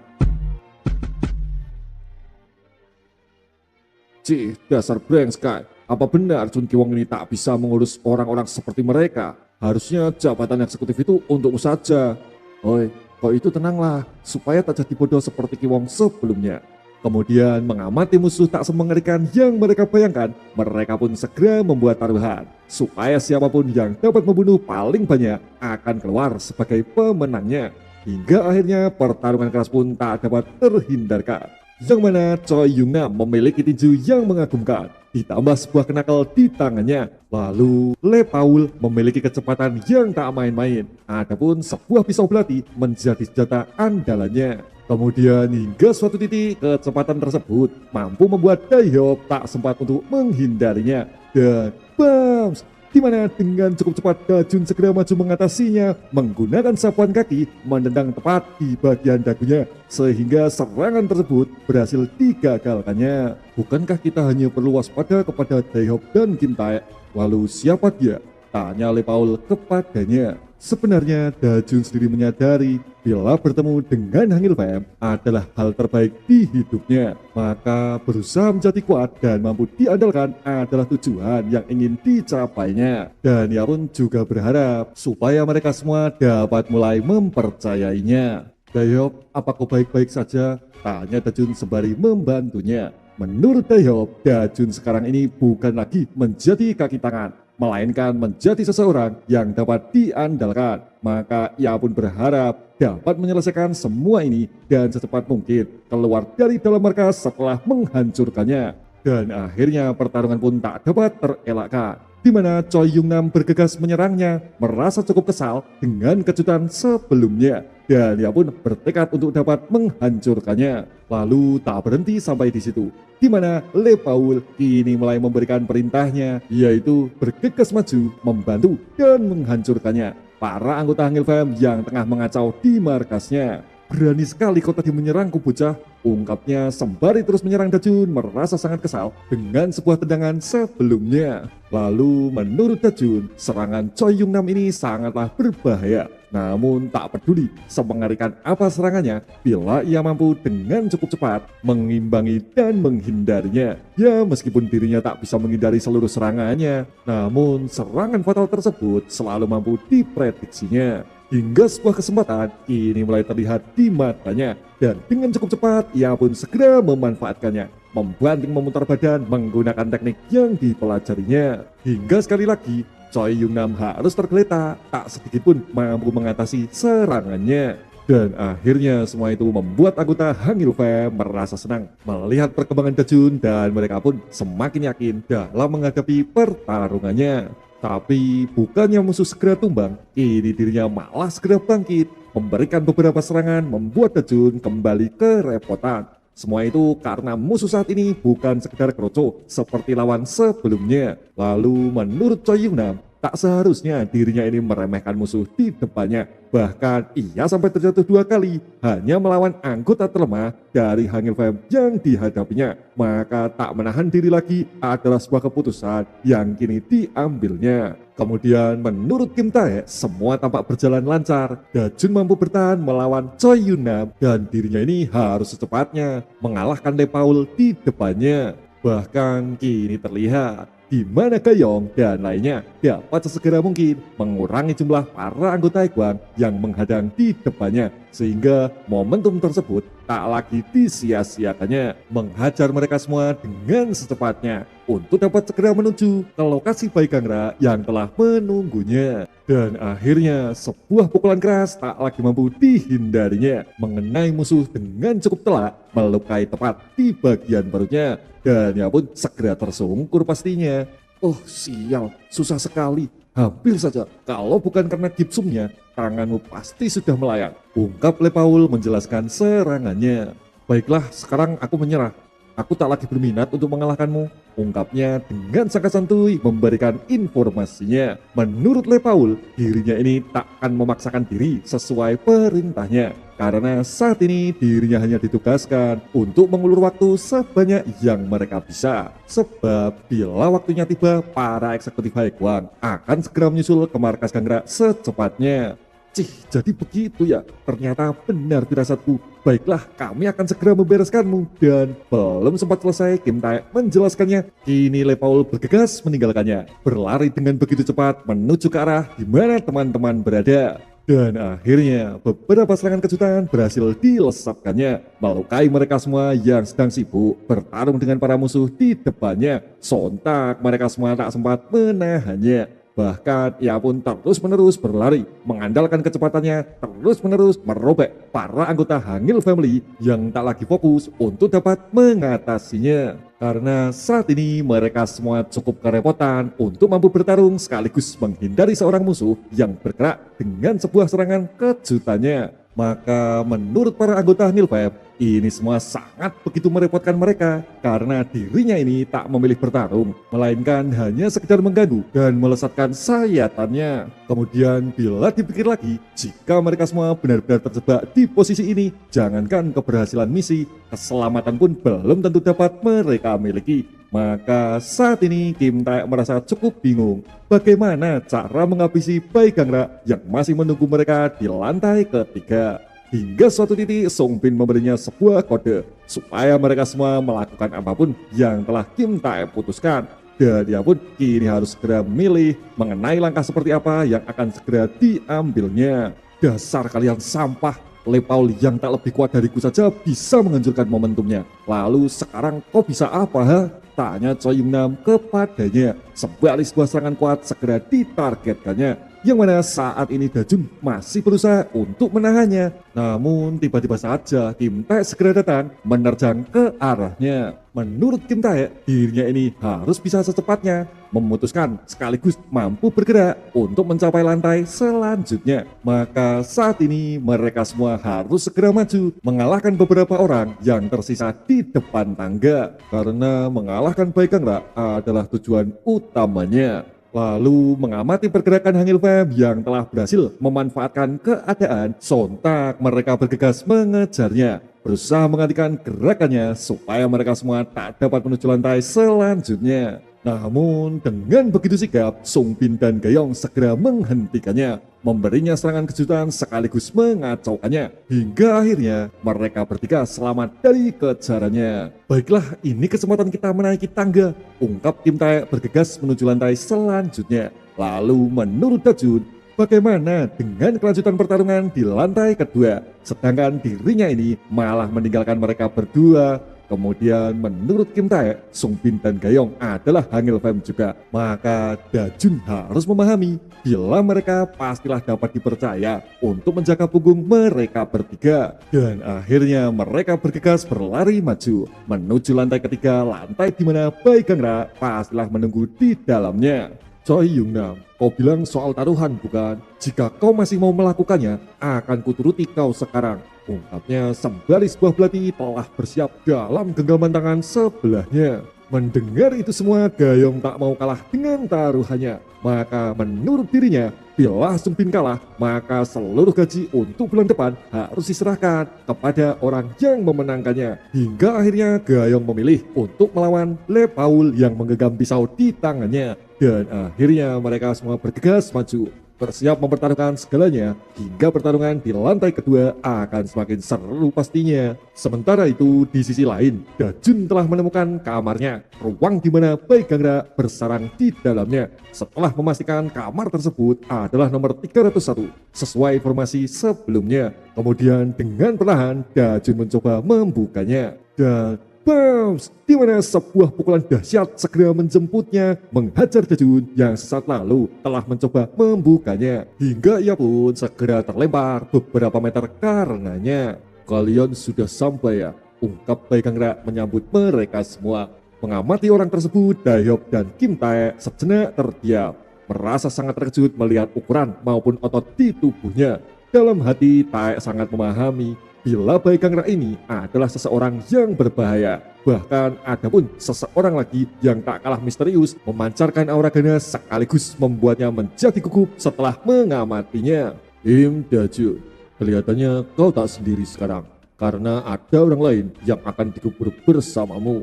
Cih, dasar brengskai. Apa benar Chun Ki-wong ini tak bisa mengurus orang-orang seperti mereka? Harusnya jabatan eksekutif itu untukmu saja. Oi, kau itu tenanglah, supaya tak jadi bodoh seperti Ki-wong sebelumnya. Kemudian mengamati musuh tak semengerikan yang mereka bayangkan, mereka pun segera membuat taruhan, supaya siapapun yang dapat membunuh paling banyak akan keluar sebagai pemenangnya. Hingga akhirnya pertarungan keras pun tak dapat terhindarkan, yang mana Choi Yung-nam memiliki tinju yang mengagumkan, ditambah sebuah kenakal di tangannya. Lalu Lee Paul memiliki kecepatan yang tak main-main, adapun sebuah pisau belati menjadi senjata andalannya. Kemudian hingga suatu titik kecepatan tersebut mampu membuat Daehyuk tak sempat untuk menghindarinya, dan bams, dimana dengan cukup cepat Dajun segera maju mengatasinya menggunakan sapuan kaki menendang tepat di bagian dagunya, sehingga serangan tersebut berhasil digagalkannya. Bukankah kita hanya perlu waspada kepada Daehyuk dan Kim Taek? Lalu siapa dia? Tanya Lee Paul kepadanya. Sebenarnya Dajun sendiri menyadari bila bertemu dengan Hangil Fam adalah hal terbaik di hidupnya, maka berusaha menjadi kuat dan mampu diandalkan adalah tujuan yang ingin dicapainya. Dan ia pun juga berharap supaya mereka semua dapat mulai mempercayainya. Daehyuk, apa kau baik-baik saja? Tanya Dajun sembari membantunya. Menurut Daehyuk, Dajun sekarang ini bukan lagi menjadi kaki tangan, melainkan menjadi seseorang yang dapat diandalkan. Maka ia pun berharap dapat menyelesaikan semua ini dan secepat mungkin keluar dari dalam markas setelah menghancurkannya. Dan akhirnya pertarungan pun tak dapat terelakkan. di mana Choi Yong-nam bergegas menyerangnya, merasa cukup kesal dengan kejutan sebelumnya. Dan ia pun bertekad untuk dapat menghancurkannya. Lalu tak berhenti sampai di situ, di mana Le Paul kini mulai memberikan perintahnya, yaitu bergegas maju, membantu dan menghancurkannya para anggota Hangul Fam yang tengah mengacau di markasnya. Berani sekali kau tadi menyerangku bocah, ungkapnya sembari terus menyerang Dajun, merasa sangat kesal dengan sebuah tendangan sebelumnya. Lalu menurut Dajun, serangan Choi Yong-nam ini sangatlah berbahaya. Namun tak peduli semengerikan apa serangannya, bila ia mampu dengan cukup cepat mengimbangi dan menghindarinya. Ya meskipun dirinya tak bisa menghindari seluruh serangannya, namun serangan fatal tersebut selalu mampu diprediksinya. Hingga sebuah kesempatan kini mulai terlihat di matanya, dan dengan cukup cepat ia pun segera memanfaatkannya, membanting memutar badan menggunakan teknik yang dipelajarinya. Hingga sekali lagi Choi Yong-nam harus tergeletak, tak sedikit pun mampu mengatasi serangannya. Dan akhirnya semua itu membuat anggota Hangul Fam merasa senang melihat perkembangan Dajun, dan mereka pun semakin yakin dalam menghadapi pertarungannya. Tapi bukannya musuh segera tumbang, kini dirinya malah segera bangkit, memberikan beberapa serangan membuat Dajun kembali kerepotan. Semua itu karena musuh saat ini bukan sekedar kroco seperti lawan sebelumnya. Lalu menurut Choi Yong-nam, tak seharusnya dirinya ini meremehkan musuh di depannya. Bahkan ia sampai terjatuh 2 kali hanya melawan anggota terlemah dari Hangul Fam yang dihadapinya. Maka tak menahan diri lagi adalah sebuah keputusan yang kini diambilnya. Kemudian menurut Kim Tae, semua tampak berjalan lancar. Dajun mampu bertahan melawan Choi Yong-nam, dan dirinya ini harus secepatnya mengalahkan Le Paul di depannya. Bahkan kini terlihat di mana Gayong dan lainnya dapat sesegera mungkin mengurangi jumlah para anggota Haegwang yang menghadang di depannya, sehingga momentum tersebut tak lagi disia-siakannya, menghajar mereka semua dengan secepatnya untuk dapat segera menuju ke lokasi Baigangra yang telah menunggunya. Dan akhirnya sebuah pukulan keras tak lagi mampu dihindarinya, mengenai musuh dengan cukup telak, melukai tepat di bagian perutnya, dan ia pun segera tersungkur pastinya. Oh sial, susah sekali. Hampir saja, kalau bukan karena gipsumnya, tanganmu pasti sudah melayang, ungkap Le Paul menjelaskan serangannya. Baiklah, sekarang aku menyerah. Aku tak lagi berminat untuk mengalahkanmu, ungkapnya dengan sangat santuy memberikan informasinya. Menurut Le Paul, dirinya ini tak akan memaksakan diri sesuai perintahnya, karena saat ini dirinya hanya ditugaskan untuk mengulur waktu sebanyak yang mereka bisa. Sebab bila waktunya tiba, para eksekutif Haegwang akan segera menyusul ke markas Gangra secepatnya. Cih, jadi begitu ya, ternyata benar firasatku. Baiklah, kami akan segera membereskanmu. Dan belum sempat selesai Kim Tae menjelaskannya, kini Le Paul bergegas meninggalkannya, berlari dengan begitu cepat menuju ke arah di mana teman-teman berada. Dan akhirnya beberapa serangan kejutan berhasil dilesapkannya, melukai mereka semua yang sedang sibuk bertarung dengan para musuh di depannya. Sontak mereka semua tak sempat menahannya. Bahkan ia pun terus-menerus berlari, mengandalkan kecepatannya terus-menerus merobek para anggota Hangul Family yang tak lagi fokus untuk dapat mengatasinya. Karena saat ini mereka semua cukup kerepotan untuk mampu bertarung sekaligus menghindari seorang musuh yang bergerak dengan sebuah serangan kejutannya. Maka menurut para anggota Hangul Fam, ini semua sangat begitu merepotkan mereka, karena dirinya ini tak memilih bertarung, melainkan hanya sekedar mengganggu dan melesatkan sayatannya. Kemudian bila dipikir lagi, jika mereka semua benar-benar terjebak di posisi ini, jangankan keberhasilan misi, keselamatan pun belum tentu dapat mereka miliki. Maka saat ini Kim Tae merasa cukup bingung bagaimana cara menghabisi Baigangra yang masih menunggu mereka di lantai ketiga. Hingga suatu titik Song Bin memberinya sebuah kode supaya mereka semua melakukan apapun yang telah Kim Tae putuskan. Dan dia pun kini harus segera memilih mengenai langkah seperti apa yang akan segera diambilnya. Dasar kalian sampah, Le Paul yang tak lebih kuat dariku saja bisa menghancurkan momentumnya. Lalu sekarang kau bisa apa ha? Tanya Choi Yong-nam kepadanya, sebalik sebuah serangan kuat segera ditargetkannya, yang mana saat ini Dajun masih berusaha untuk menahannya. Namun tiba-tiba saja Kim Tae segera datang menerjang ke arahnya. menurut Kim Tae, dirinya ini harus bisa secepatnya memutuskan sekaligus mampu bergerak untuk mencapai lantai selanjutnya. Maka saat ini mereka semua harus segera maju mengalahkan beberapa orang yang tersisa di depan tangga. Karena mengalahkan Baik Gangra adalah tujuan utamanya. Lalu mengamati pergerakan Hangil Fam yang telah berhasil memanfaatkan keadaan, sontak mereka bergegas mengejarnya, berusaha menghentikan gerakannya supaya mereka semua tak dapat menuju lantai selanjutnya. Namun dengan begitu sigap, Sung Bin dan Gayong segera menghentikannya, memberinya serangan kejutan sekaligus mengacaukannya, hingga akhirnya mereka bertiga selamat dari kejarannya. Baiklah, ini kesempatan kita menaiki tangga, ungkap Kim Tae bergegas menuju lantai selanjutnya. Lalu menurut Dajun, bagaimana dengan kelanjutan pertarungan di lantai kedua? Sedangkan dirinya ini malah meninggalkan mereka berdua. Kemudian menurut Kim Tae, Sung Bin dan Gayong adalah Hangil Fam juga. Maka Dajun harus memahami bila mereka pastilah dapat dipercaya untuk menjaga punggung mereka bertiga. Dan akhirnya mereka bergegas berlari maju menuju lantai ketiga, lantai di mana Baik Gangra pastilah menunggu di dalamnya. Choi Yungnam, kau bilang soal taruhan bukan? Jika kau masih mau melakukannya, akan kuturuti kau sekarang. Ungkapnya sembari sebuah belati telah bersiap dalam genggaman tangan sebelahnya. Mendengar itu semua, Gayong tak mau kalah dengan taruhannya. Maka menurut dirinya, bila Sung Bin kalah, maka seluruh gaji untuk bulan depan harus diserahkan kepada orang yang memenangkannya. Hingga akhirnya Gayong memilih untuk melawan Le Paul yang menggenggam pisau di tangannya. Dan akhirnya mereka semua bergegas maju, bersiap mempertaruhkan segalanya, hingga pertarungan di lantai kedua akan semakin seru pastinya. Sementara itu di sisi lain, Dajun telah menemukan kamarnya, ruang di mana Baik Gangra bersarang di dalamnya. Setelah memastikan kamar tersebut adalah nomor 301 sesuai informasi sebelumnya. Kemudian dengan perlahan Dajun mencoba membukanya, dan Bams, di mana sebuah pukulan dahsyat segera menjemputnya, menghajar Dajun yang sesaat lalu telah mencoba membukanya, hingga ia pun segera terlempar beberapa meter karenanya. Kalian sudah sampai ya, ungkap Baik Gangra menyambut mereka semua. Mengamati orang tersebut, Dahyop dan Kim Tae sejenak terdiam, merasa sangat terkejut melihat ukuran maupun otot di tubuhnya. Dalam hati Tae sangat memahami bila Baik Gangra ini adalah seseorang yang berbahaya. Bahkan ada pun seseorang lagi yang tak kalah misterius memancarkan aura ganas sekaligus membuatnya menjadi gugup setelah mengamatinya. Kim Dajun, kelihatannya kau tak sendiri sekarang, karena ada orang lain yang akan dikubur bersamamu.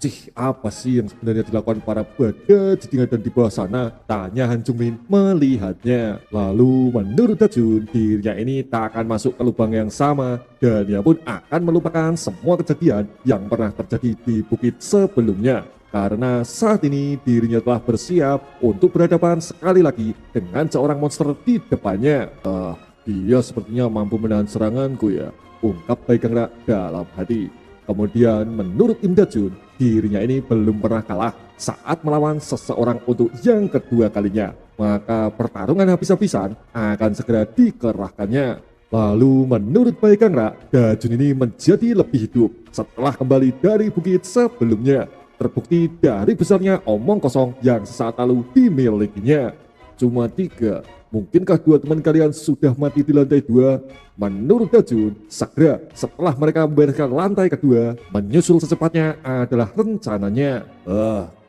Cih, apa sih yang sebenarnya dilakukan para bada di tingkat dan di bawah sana? Tanya Han Jungmin melihatnya. Lalu menurut Dajun, dirinya ini tak akan masuk ke lubang yang sama, dan dia pun akan melupakan semua kejadian yang pernah terjadi di bukit sebelumnya. Karena saat ini dirinya telah bersiap untuk berhadapan sekali lagi dengan seorang monster di depannya. Dia sepertinya mampu menahan seranganku ya, ungkap Baik Gangra dalam hati. Kemudian menurut Im Dajun, dirinya ini belum pernah kalah saat melawan seseorang untuk yang kedua kalinya. Maka pertarungan habis-habisan akan segera dikerahkannya. Lalu menurut Baik Gangra, Dajun ini menjadi lebih hidup setelah kembali dari bukit sebelumnya. Terbukti dari besarnya omong kosong yang sesaat lalu dimilikinya. Cuma 3. Mungkinkah dua teman kalian sudah mati di lantai 2? Menurut Dajun, segera setelah mereka membereskan lantai kedua, menyusul secepatnya adalah rencananya.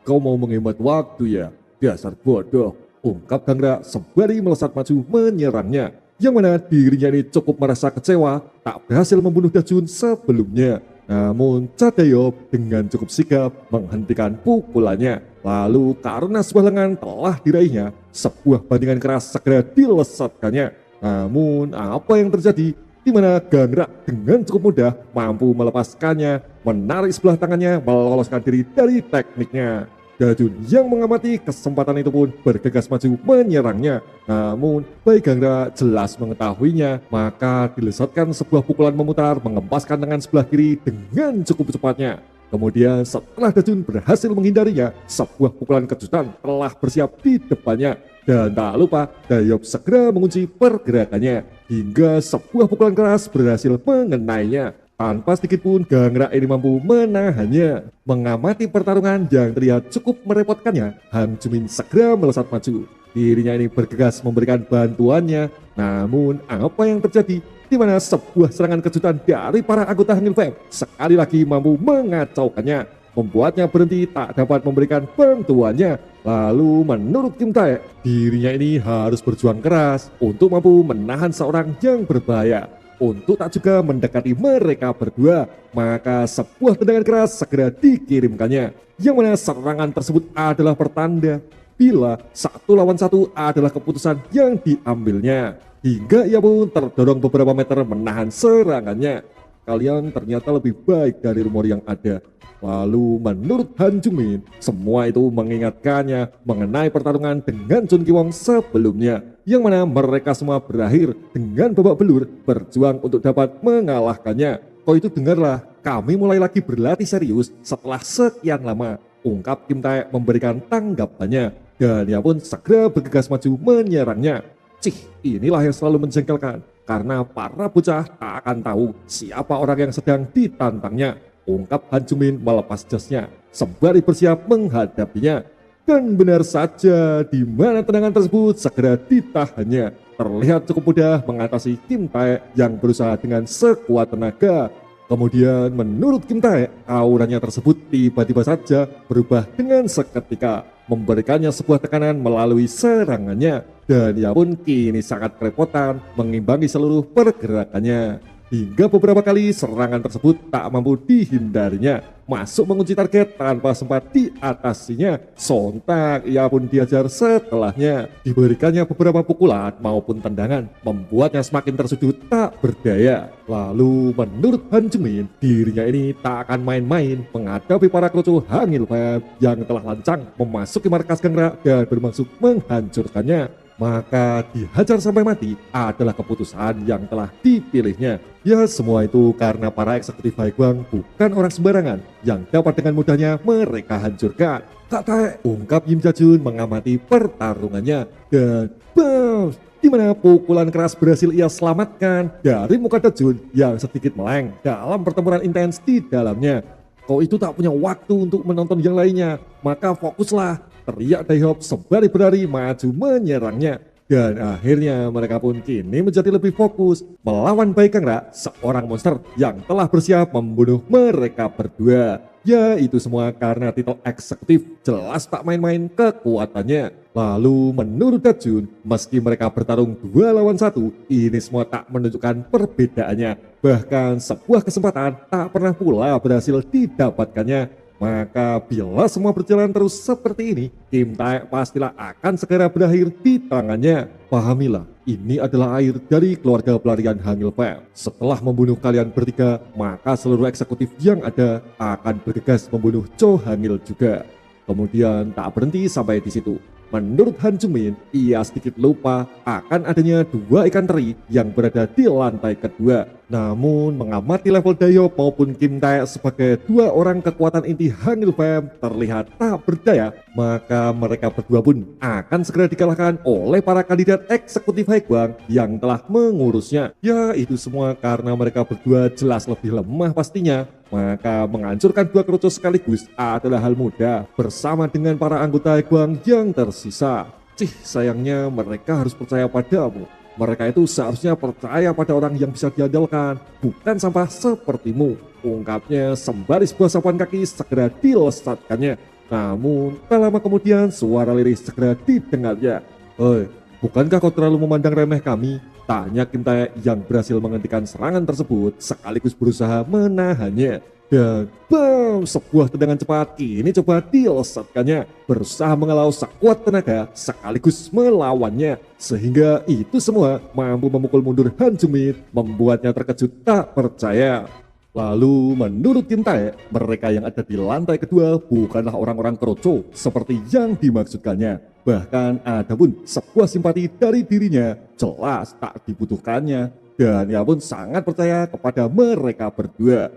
Kau mau menghemat waktu ya? Dasar bodoh, ungkap Gangra sembari melesat maju menyerangnya. Yang mana dirinya ini cukup merasa kecewa tak berhasil membunuh Dajun sebelumnya. Namun Dahyop dengan cukup sigap menghentikan pukulannya. Lalu karena sebuah lengan telah diraihnya, sebuah bandingan keras segera dilesatkannya. Namun apa yang terjadi? Di mana Gangra dengan cukup mudah mampu melepaskannya, menarik sebelah tangannya, meloloskan diri dari tekniknya. Dajun yang mengamati kesempatan itu pun bergegas maju menyerangnya. Namun Baik Gangra jelas mengetahuinya, maka dilesatkan sebuah pukulan memutar mengempaskan tangan sebelah kiri dengan cukup cepatnya. Kemudian setelah Dajun berhasil menghindarinya, sebuah pukulan kejutan telah bersiap di depannya. Dan tak lupa Dahyop segera mengunci pergerakannya hingga sebuah pukulan keras berhasil mengenainya. Tanpa sedikit pun Gangrak ini mampu menahannya. Mengamati pertarungan yang terlihat cukup merepotkannya, Han Jumin segera melesat maju. Dirinya ini bergegas memberikan bantuannya. Namun apa yang terjadi? Di mana sebuah serangan kejutan dari para anggota Hangul Fam sekali lagi mampu mengacaukannya, membuatnya berhenti tak dapat memberikan bantuannya. Lalu menurut Kim Tae, dirinya ini harus berjuang keras untuk mampu menahan seorang yang berbahaya. Untuk tak juga mendekati mereka berdua, maka sebuah tendangan keras segera dikirimkannya. Yang mana serangan tersebut adalah pertanda bila 1 lawan 1 adalah keputusan yang diambilnya. Hingga ia pun terdorong beberapa meter menahan serangannya. Kalian ternyata lebih baik dari rumor yang ada. Lalu menurut Han Jungmin, semua itu mengingatkannya mengenai pertarungan dengan Chun Ki-wong sebelumnya, yang mana mereka semua berakhir dengan babak belur berjuang untuk dapat mengalahkannya. Kau itu dengarlah, kami mulai lagi berlatih serius setelah sekian lama, ungkap Kim Tae memberikan tanggapannya, dan ia pun segera bergegas maju menyerangnya. Cih, inilah yang selalu menjengkelkan, karena para bocah tak akan tahu siapa orang yang sedang ditantangnya, ungkap Han Jungmin melepas jasnya sembari bersiap menghadapinya. Dan benar saja, di mana tendangan tersebut segera ditahannya. Terlihat cukup mudah mengatasi Kim Tae yang berusaha dengan sekuat tenaga. Kemudian menurut Kim Tae, auranya tersebut tiba-tiba saja berubah dengan seketika, memberikannya sebuah tekanan melalui serangannya. Dan ia pun kini sangat kerepotan mengimbangi seluruh pergerakannya. Hingga beberapa kali serangan tersebut tak mampu dihindarinya, masuk mengunci target tanpa sempat diatasinya. Sontak ia pun diajar setelahnya. Diberikannya beberapa pukulan maupun tendangan, membuatnya semakin tersudut tak berdaya. Lalu menurut Han Jungmin, dirinya ini tak akan main-main menghadapi para kroco Hangul Fam yang telah lancang memasuki markas Gangrak dan bermaksud menghancurkannya. Maka dihajar sampai mati adalah keputusan yang telah dipilihnya. Ya, semua itu karena para eksekutif Haiguang bukan orang sembarangan yang dapat dengan mudahnya mereka hancurkan. Tak tahu, ungkap Yim Jajun mengamati pertarungannya. Dan bam, di mana pukulan keras berhasil ia selamatkan dari muka Jajun yang sedikit meleng dalam pertempuran intens di dalamnya. Kau itu tak punya waktu untuk menonton yang lainnya, maka fokuslah, teriak Daihop sembari berlari maju menyerangnya. Dan akhirnya mereka pun kini menjadi lebih fokus melawan Bai Gangrak, seorang monster yang telah bersiap membunuh mereka berdua. Ya, itu semua karena titel eksekutif jelas tak main-main kekuatannya. Lalu menurut Dajun, meski mereka bertarung 2 lawan 1, ini semua tak menunjukkan perbedaannya. Bahkan sebuah kesempatan tak pernah pula berhasil didapatkannya. Maka bila semua berjalan terus seperti ini, Kim Tae pastilah akan segera berakhir di tangannya. Pahamilah, ini adalah air dari keluarga pelarian Hangul Fam. Setelah membunuh kalian bertiga, maka seluruh eksekutif yang ada akan bergegas membunuh Cho Hangil juga. Kemudian tak berhenti sampai di situ. Menurut Han Jungmin, ia sedikit lupa akan adanya 2 ikan teri yang berada di lantai kedua. Namun mengamati level Daihop maupun Kim Tae sebagai 2 orang kekuatan inti Hangul Fam terlihat tak berdaya, maka mereka berdua pun akan segera dikalahkan oleh para kandidat eksekutif Haiguang yang telah mengurusnya. Ya, itu semua karena mereka berdua jelas lebih lemah pastinya. Maka menghancurkan 2 kroco sekaligus adalah hal mudah bersama dengan para anggota Haiguang yang tersisa. Cih, sayangnya mereka harus percaya padamu. Mereka itu seharusnya percaya pada orang yang bisa diandalkan, bukan sampah sepertimu, ungkapnya sembari sebuah sapuan kaki segera dilesatkannya. Namun tak lama kemudian suara lirih segera didengarnya. "Hei, bukankah kau terlalu memandang remeh kami?" tanya Kim Tae yang berhasil menghentikan serangan tersebut sekaligus berusaha menahannya. Dan bam, sebuah tendangan cepat kini coba dilesatkannya, berusaha mengalau sekuat tenaga sekaligus melawannya. Sehingga itu semua mampu memukul mundur Han Jungmin, membuatnya terkejut tak percaya. Lalu menurut Kim Tae, mereka yang ada di lantai kedua bukanlah orang-orang kroco seperti yang dimaksudkannya. Bahkan ada pun sebuah simpati dari dirinya jelas tak dibutuhkannya. Dan ia pun sangat percaya kepada mereka berdua.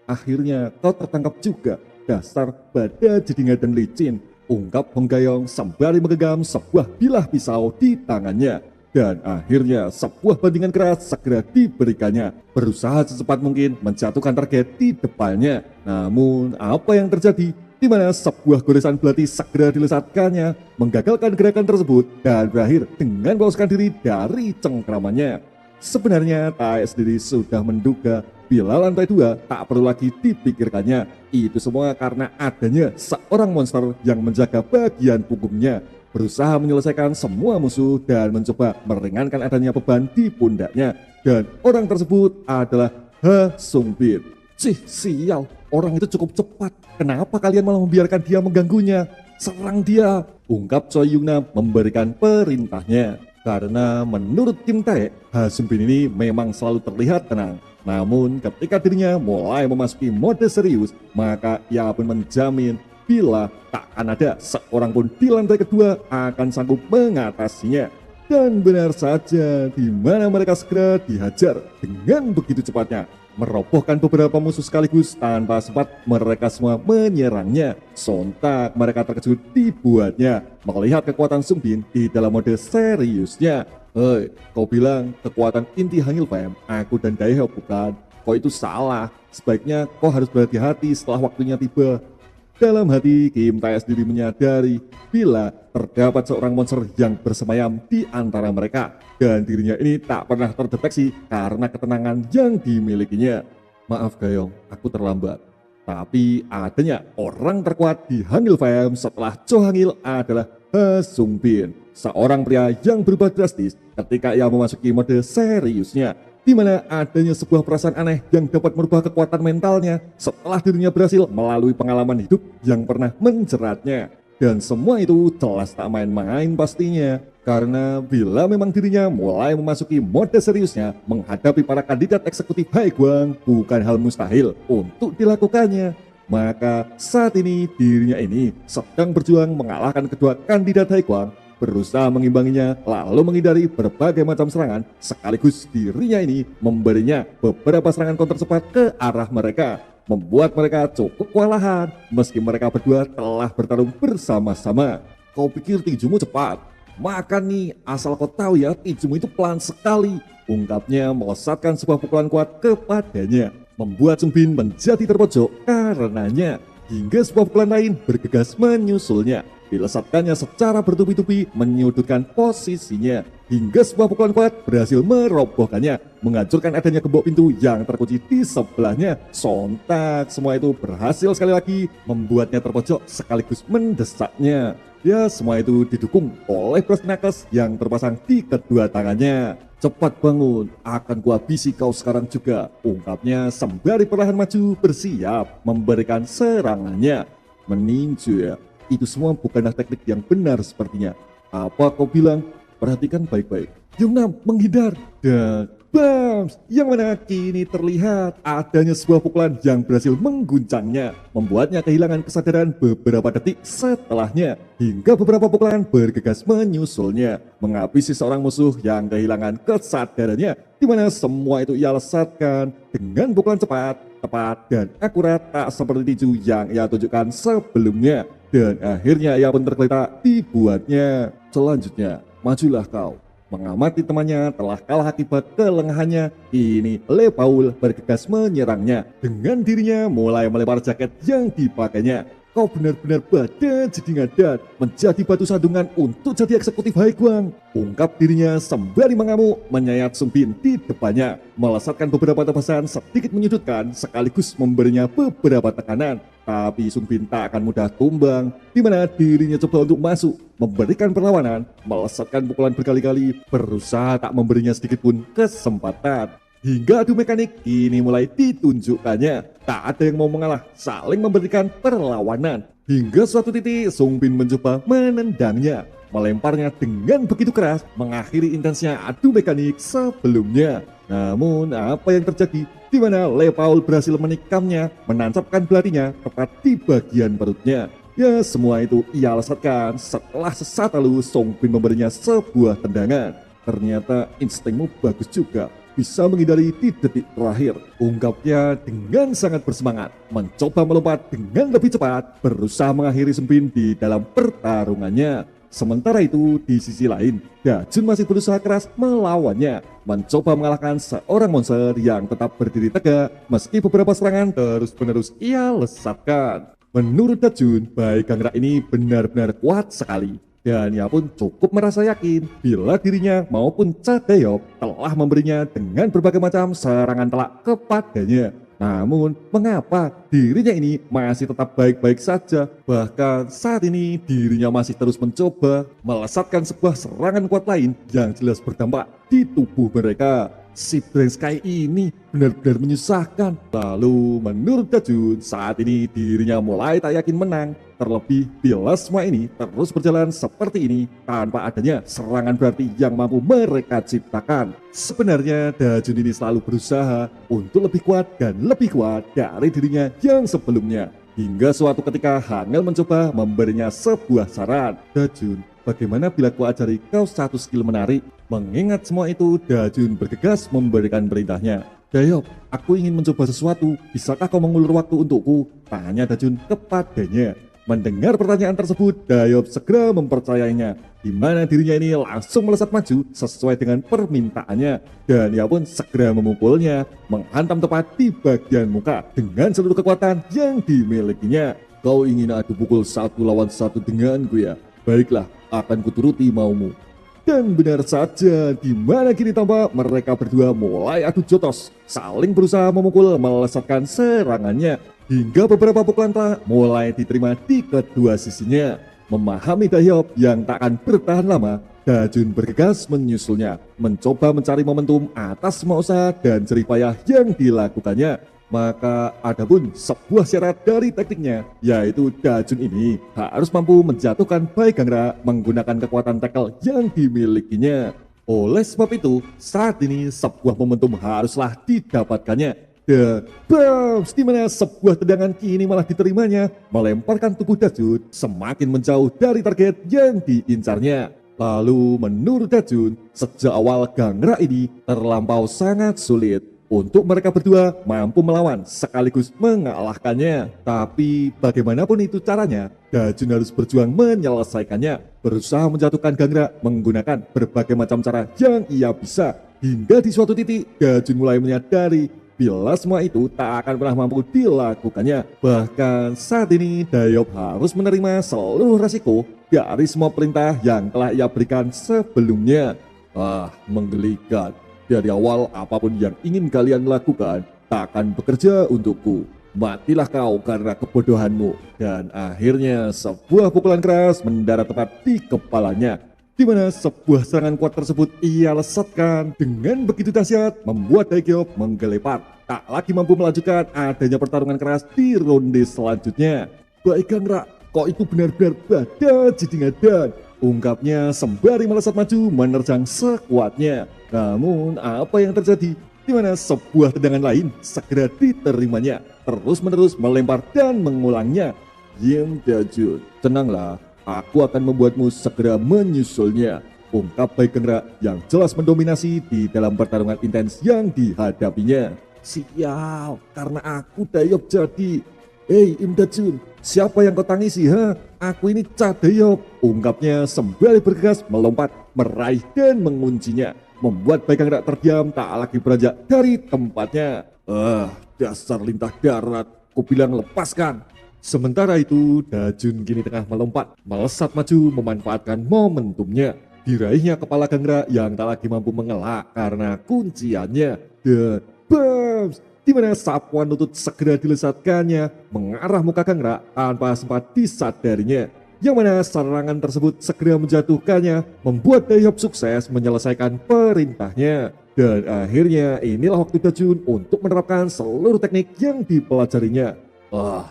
Akhirnya kau tertangkap juga, dasar bada jedinga dan licin, ungkap Hong Gayong sembari menggenggam sebuah bilah pisau di tangannya. dan akhirnya sebuah bandingan keras segera diberikannya, berusaha secepat mungkin menjatuhkan target di depannya. Namun apa yang terjadi? Di mana sebuah goresan belati segera dilesatkannya, menggagalkan gerakan tersebut dan berakhir dengan meloloskan diri dari cengkramannya. Sebenarnya TAS sendiri sudah menduga bila lantai 2 tak perlu lagi dipikirkannya. Itu semua karena adanya seorang monster yang menjaga bagian punggungnya, berusaha menyelesaikan semua musuh dan mencoba meringankan adanya beban di pundaknya. Dan orang tersebut adalah Ha Sung Bin. Cih, sial, orang itu cukup cepat. Kenapa kalian malah membiarkan dia mengganggunya? Serang dia, ungkap Choi Yungnam memberikan perintahnya. Karena menurut Kim Tae, Ha Sung Bin ini memang selalu terlihat tenang. Namun ketika dirinya mulai memasuki mode serius, maka ia pun menjamin bila tak akan ada seorang pun di lantai kedua akan sanggup mengatasinya. Dan benar saja, di mana mereka segera dihajar dengan begitu cepatnya, merobohkan beberapa musuh sekaligus tanpa sempat mereka semua menyerangnya. Sontak mereka terkejut dibuatnya melihat kekuatan Sung Bin di dalam mode seriusnya. Hei, kau bilang kekuatan inti Hangul Fam aku dan Daeho bukan? Kau itu salah. Sebaiknya kau harus berhati-hati setelah waktunya tiba. Dalam hati, Kim Tae sendiri menyadari bila terdapat seorang monster yang bersemayam di antara mereka dan dirinya ini tak pernah terdeteksi karena ketenangan yang dimilikinya. Maaf Gayong, aku terlambat. Tapi adanya orang terkuat di Hangul Fam setelah Cho Hangil adalah Ha Sung Bin, seorang pria yang berubah drastis ketika ia memasuki mode seriusnya, di mana adanya sebuah perasaan aneh yang dapat merubah kekuatan mentalnya setelah dirinya berhasil melalui pengalaman hidup yang pernah menjeratnya. Dan semua itu jelas tak main-main pastinya, karena bila memang dirinya mulai memasuki mode seriusnya, menghadapi para kandidat eksekutif Haiguang bukan hal mustahil untuk dilakukannya. Maka saat ini dirinya ini sedang berjuang mengalahkan kedua kandidat Haiguang, berusaha mengimbanginya lalu menghindari berbagai macam serangan, sekaligus dirinya ini memberinya beberapa serangan counter cepat ke arah mereka, membuat mereka cukup kewalahan meski mereka berdua telah bertarung bersama-sama. Kau pikir tinjumu cepat? Makan nih, asal kau tahu ya, tinjumu itu pelan sekali, ungkapnya melesatkan sebuah pukulan kuat kepadanya, membuat Sung Bin menjadi terpojok karenanya, hingga sebuah pukulan lain bergegas menyusulnya, dilesatkannya secara bertubi-tubi menyudutkan posisinya, hingga sebuah pukulan kuat berhasil merobohkannya, menghancurkan adanya gembok pintu yang terkunci di sebelahnya. Sontak semua itu berhasil sekali lagi membuatnya terpojok sekaligus mendesaknya. Ya, semua itu didukung oleh Brass Knuckles yang terpasang di kedua tangannya. Cepat bangun, akan kuhabisi kau sekarang juga, ungkapnya sembari perlahan maju bersiap memberikan serangannya. Meninju ya, itu semua bukanlah teknik yang benar sepertinya. Apa kau bilang? Perhatikan baik-baik. Yungnam menghindar dan bams, yang mana kini terlihat adanya sebuah pukulan yang berhasil mengguncangnya, membuatnya kehilangan kesadaran beberapa detik setelahnya, hingga beberapa pukulan bergegas menyusulnya, menghabisi seorang musuh yang kehilangan kesadarannya, di mana semua itu ia lesatkan dengan pukulan cepat, tepat, dan akurat tak seperti tinju yang ia tunjukkan sebelumnya. Dan akhirnya ia pun tergeletak dibuatnya. Selanjutnya, majulah kau. Mengamati temannya telah kalah akibat kelengahannya, kini Le Paul bergegas menyerangnya dengan dirinya mulai melempar jaket yang dipakainya. Kau benar-benar badan jadi ngadat, menjadi batu sandungan untuk jadi eksekutif Haiguang, ungkap dirinya sembari mengamuk menyayat Sung Bin di depannya, melesatkan beberapa tebasan sedikit menyudutkan sekaligus memberinya beberapa tekanan. Tapi Sung Bin tak akan mudah tumbang, di mana dirinya coba untuk masuk, memberikan perlawanan, melesatkan pukulan berkali-kali, berusaha tak memberinya sedikit pun kesempatan. Hingga adu mekanik kini mulai ditunjukkannya. Tak ada yang mau mengalah, saling memberikan perlawanan. Hingga suatu titik Sung Bin mencoba menendangnya, melemparnya dengan begitu keras, mengakhiri intensnya adu mekanik sebelumnya. Namun apa yang terjadi? Di mana Le Paul berhasil menikamnya, menancapkan belatinya tepat di bagian perutnya. Ya, semua itu ia lesatkan setelah sesaat lalu Sung Bin memberinya sebuah tendangan. Ternyata instingmu bagus juga, bisa menghindari di detik terakhir, ungkapnya dengan sangat bersemangat, mencoba melompat dengan lebih cepat, berusaha mengakhiri Sung Bin di dalam pertarungannya. Sementara itu, di sisi lain, Dajun masih berusaha keras melawannya, mencoba mengalahkan seorang monster yang tetap berdiri tegak meski beberapa serangan terus-menerus ia lesatkan. Menurut Dajun, Bai Gangra ini benar-benar kuat sekali. Dan ia pun cukup merasa yakin bila dirinya maupun Cadeyop telah memberinya dengan berbagai macam serangan telak kepadanya. Namun, mengapa dirinya ini masih tetap baik-baik saja? Bahkan saat ini dirinya masih terus mencoba melesatkan sebuah serangan kuat lain yang jelas berdampak di tubuh mereka. Si Brand Sky ini benar-benar menyusahkan. Lalu menurut Dajun, saat ini dirinya mulai tak yakin menang. Terlebih bila semua ini terus berjalan seperti ini tanpa adanya serangan berarti yang mampu mereka ciptakan. Sebenarnya Dajun ini selalu berusaha untuk lebih kuat dan lebih kuat dari dirinya yang sebelumnya. Hingga suatu ketika Hangul mencoba memberinya sebuah saran. Dajun, bagaimana bila ku ajari kau satu skill menarik? Mengingat semua itu, Dajun bergegas memberikan perintahnya. Dayop, aku ingin mencoba sesuatu. Bisakah kau mengulur waktu untukku? Tanya Dajun kepadanya. Mendengar pertanyaan tersebut, Dayop segera mempercayainya, di mana dirinya ini langsung melesat maju sesuai dengan permintaannya. Dan ia pun segera memukulnya, menghantam tepat di bagian muka dengan seluruh kekuatan yang dimilikinya. Kau ingin adu pukul 1 lawan 1 denganku ya? Baiklah, akan kuturuti maumu. Dan benar saja, di mana kini tampak mereka berdua mulai adu jotos, saling berusaha memukul melesatkan serangannya. Hingga beberapa pukulan telak mulai diterima di kedua sisinya. Memahami Dayop yang tak akan bertahan lama, Dajun bergegas menyusulnya, mencoba mencari momentum atas semua usaha dan jerih payah yang dilakukannya. Maka ada pun sebuah syarat dari tekniknya, yaitu Dajun ini harus mampu menjatuhkan Bai Gangra menggunakan kekuatan tackle yang dimilikinya. Oleh sebab itu, saat ini sebuah momentum haruslah didapatkannya. The Bombs, di mana sebuah tendangan kini malah diterimanya, melemparkan tubuh Dajun semakin menjauh dari target yang diincarnya. Lalu menurut Dajun, sejak awal Gangra ini terlampau sangat sulit untuk mereka berdua mampu melawan sekaligus mengalahkannya. Tapi bagaimanapun itu caranya, Dajun harus berjuang menyelesaikannya, berusaha menjatuhkan Gangra menggunakan berbagai macam cara yang ia bisa. Hingga di suatu titik, Dajun mulai menyadari bila semua itu tak akan pernah mampu dilakukannya. Bahkan saat ini Dayop harus menerima seluruh resiko dari semua perintah yang telah ia berikan sebelumnya. Menggelikan. Dari awal apapun yang ingin kalian lakukan tak akan bekerja untukku. Matilah kau karena kebodohanmu. Dan akhirnya sebuah pukulan keras mendarat tepat di kepalanya, di mana sebuah serangan kuat tersebut ia lesatkan dengan begitu dahsyat membuat Daegeop menggelepar, tak lagi mampu melanjutkan adanya pertarungan keras di ronde selanjutnya. Baik Gangra, kok itu benar-benar badan jidingadan, ungkapnya sembari melesat maju menerjang sekuatnya. Namun apa yang terjadi? Di mana sebuah tendangan lain segera diterimanya, terus-menerus melempar dan mengulangnya. Diam Dajun, tenanglah, aku akan membuatmu segera menyusulnya, ungkap Bai Gangra yang jelas mendominasi di dalam pertarungan intens yang dihadapinya. Sial, karena aku Dayop jadi. Hei Im Dajun, siapa yang kau tangisi ha? Aku ini Cadeyop, ungkapnya sembari bergegas melompat, meraih dan menguncinya, membuat Bai Gangra terdiam tak lagi beranjak dari tempatnya. Dasar lintah darat, ku bilang lepaskan. Sementara itu Dajun kini tengah melompat, melesat maju memanfaatkan momentumnya. Diraihnya kepala Gangra yang tak lagi mampu mengelak karena kunciannya. The Bombs, di mana sapuan lutut segera dilesatkannya mengarah muka Gangra tanpa sempat disadarinya. Yang mana serangan tersebut segera menjatuhkannya, membuat Dayop sukses menyelesaikan perintahnya. Dan akhirnya inilah waktu Dajun untuk menerapkan seluruh teknik yang dipelajarinya.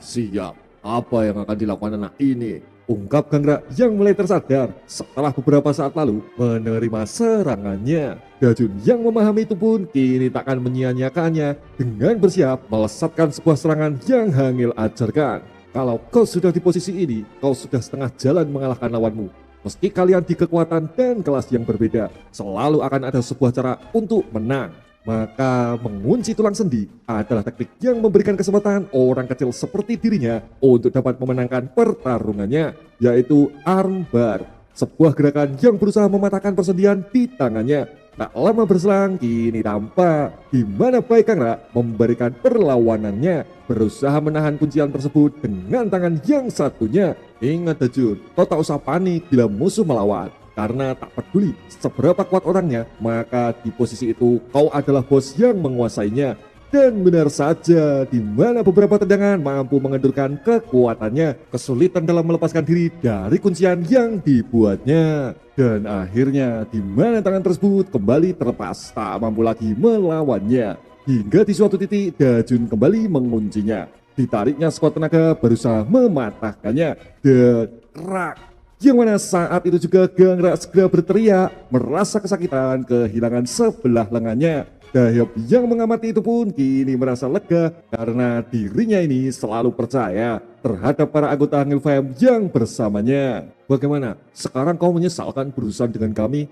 Siap, apa yang akan dilakukan anak ini? Ungkap Gangra yang mulai tersadar setelah beberapa saat lalu menerima serangannya. Dajun yang memahami itu pun kini tak akan menyia-nyiakannya dengan bersiap melesatkan sebuah serangan yang Hangul ajarkan. Kalau kau sudah di posisi ini, kau sudah setengah jalan mengalahkan lawanmu. Meski kalian di kekuatan dan kelas yang berbeda, selalu akan ada sebuah cara untuk menang. Maka mengunci tulang sendi adalah teknik yang memberikan kesempatan orang kecil seperti dirinya untuk dapat memenangkan pertarungannya, yaitu armbar. sebuah gerakan yang berusaha mematahkan persendian di tangannya. Tak lama berselang, kini tampak di mana Baik Kangra memberikan perlawanannya, berusaha menahan kuncian tersebut dengan tangan yang satunya. Ingat Dajun, kau tak usah panik bila musuh melawan, karena tak peduli seberapa kuat orangnya, maka di posisi itu kau adalah bos yang menguasainya. Dan benar saja, di mana beberapa tendangan mampu mengendurkan kekuatannya, kesulitan dalam melepaskan diri dari kuncian yang dibuatnya. Dan akhirnya, di mana tangan tersebut kembali terlepas, tak mampu lagi melawannya. Hingga di suatu titik, Dajun kembali menguncinya. Ditariknya sekuat tenaga berusaha mematahkannya. Dan kerak. Yang mana saat itu juga Gangra segera berteriak, merasa kesakitan kehilangan sebelah lengannya. Dahyop yang mengamati itu pun kini merasa lega karena dirinya ini selalu percaya terhadap para anggota Hangul Fam yang bersamanya. Bagaimana? Sekarang kau menyesalkan berurusan dengan kami?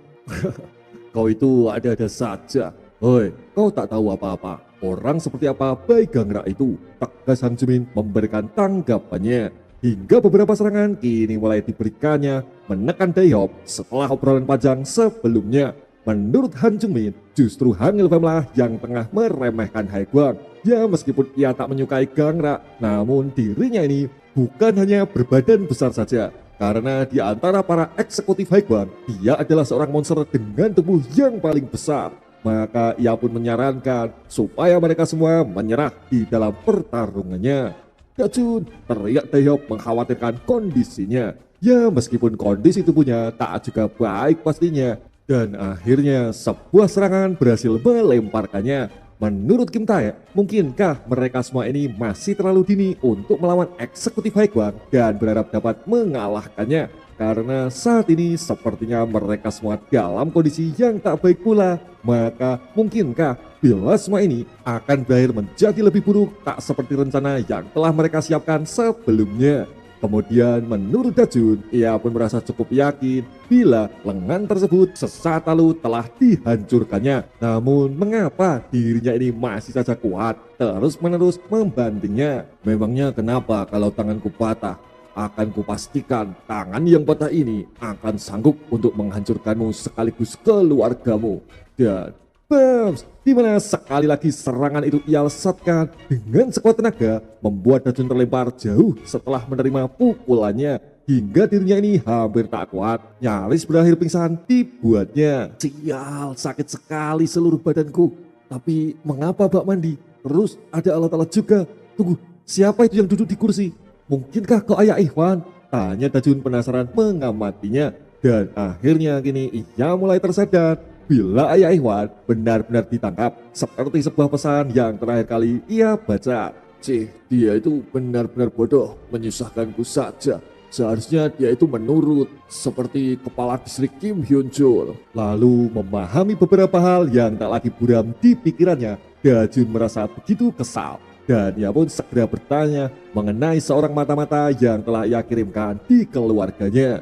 Kau itu ada-ada saja. Hoi, kau tak tahu apa-apa. Orang seperti apa Baik Gangra itu? Tegas Han Jumin memberikan tanggapannya. Hingga beberapa serangan kini mulai diberikannya menekan Dahyop setelah obrolan panjang sebelumnya. Menurut Han Jungmin, justru Hangul Fam lah yang tengah meremehkan Haiguang. Ya meskipun ia tak menyukai Gangra, namun dirinya ini bukan hanya berbadan besar saja. Karena di antara para eksekutif Haiguang, dia adalah seorang monster dengan tubuh yang paling besar. Maka ia pun menyarankan supaya mereka semua menyerah di dalam pertarungannya. Dajun, teriak Dahyop mengkhawatirkan kondisinya. Ya meskipun kondisi tubuhnya tak juga baik pastinya. Dan akhirnya sebuah serangan berhasil melemparkannya. Menurut Kim Tae, mungkinkah mereka semua ini masih terlalu dini untuk melawan eksekutif Haiguang dan berharap dapat mengalahkannya? Karena saat ini sepertinya mereka semua dalam kondisi yang tak baik pula. Maka mungkinkah bila semua ini akan berakhir menjadi lebih buruk tak seperti rencana yang telah mereka siapkan sebelumnya? Kemudian menurut Dajun, ia pun merasa cukup yakin bila lengan tersebut sesaat lalu telah dihancurkannya. Namun mengapa dirinya ini masih saja kuat terus menerus membantingnya? Memangnya kenapa kalau tanganku patah? Akan kupastikan tangan yang patah ini akan sanggup untuk menghancurkanmu sekaligus keluargamu. Dan bams, dimana sekali lagi serangan itu ia lesatkan dengan sekuat tenaga, membuat Dajun terlempar jauh setelah menerima pukulannya. Hingga dirinya ini hampir tak kuat, nyaris berakhir pingsan dibuatnya. Sial, sakit sekali seluruh badanku. Tapi mengapa bak mandi? Terus ada alat-alat juga. Tunggu, siapa itu yang duduk di kursi? Mungkinkah kau ayah Ikhwan? Tanya Dajun penasaran mengamatinya. Dan akhirnya kini ia mulai tersadar bila ayah Ikhwan benar-benar ditangkap seperti sebuah pesan yang terakhir kali ia baca. Cih, dia itu benar-benar bodoh, menyusahkanku saja. Seharusnya dia itu menurut seperti kepala distrik Kim Hyun Chul. Lalu memahami beberapa hal yang tak lagi buram di pikirannya, Dajun merasa begitu kesal. Dan ia pun segera bertanya mengenai seorang mata-mata yang telah ia kirimkan di keluarganya.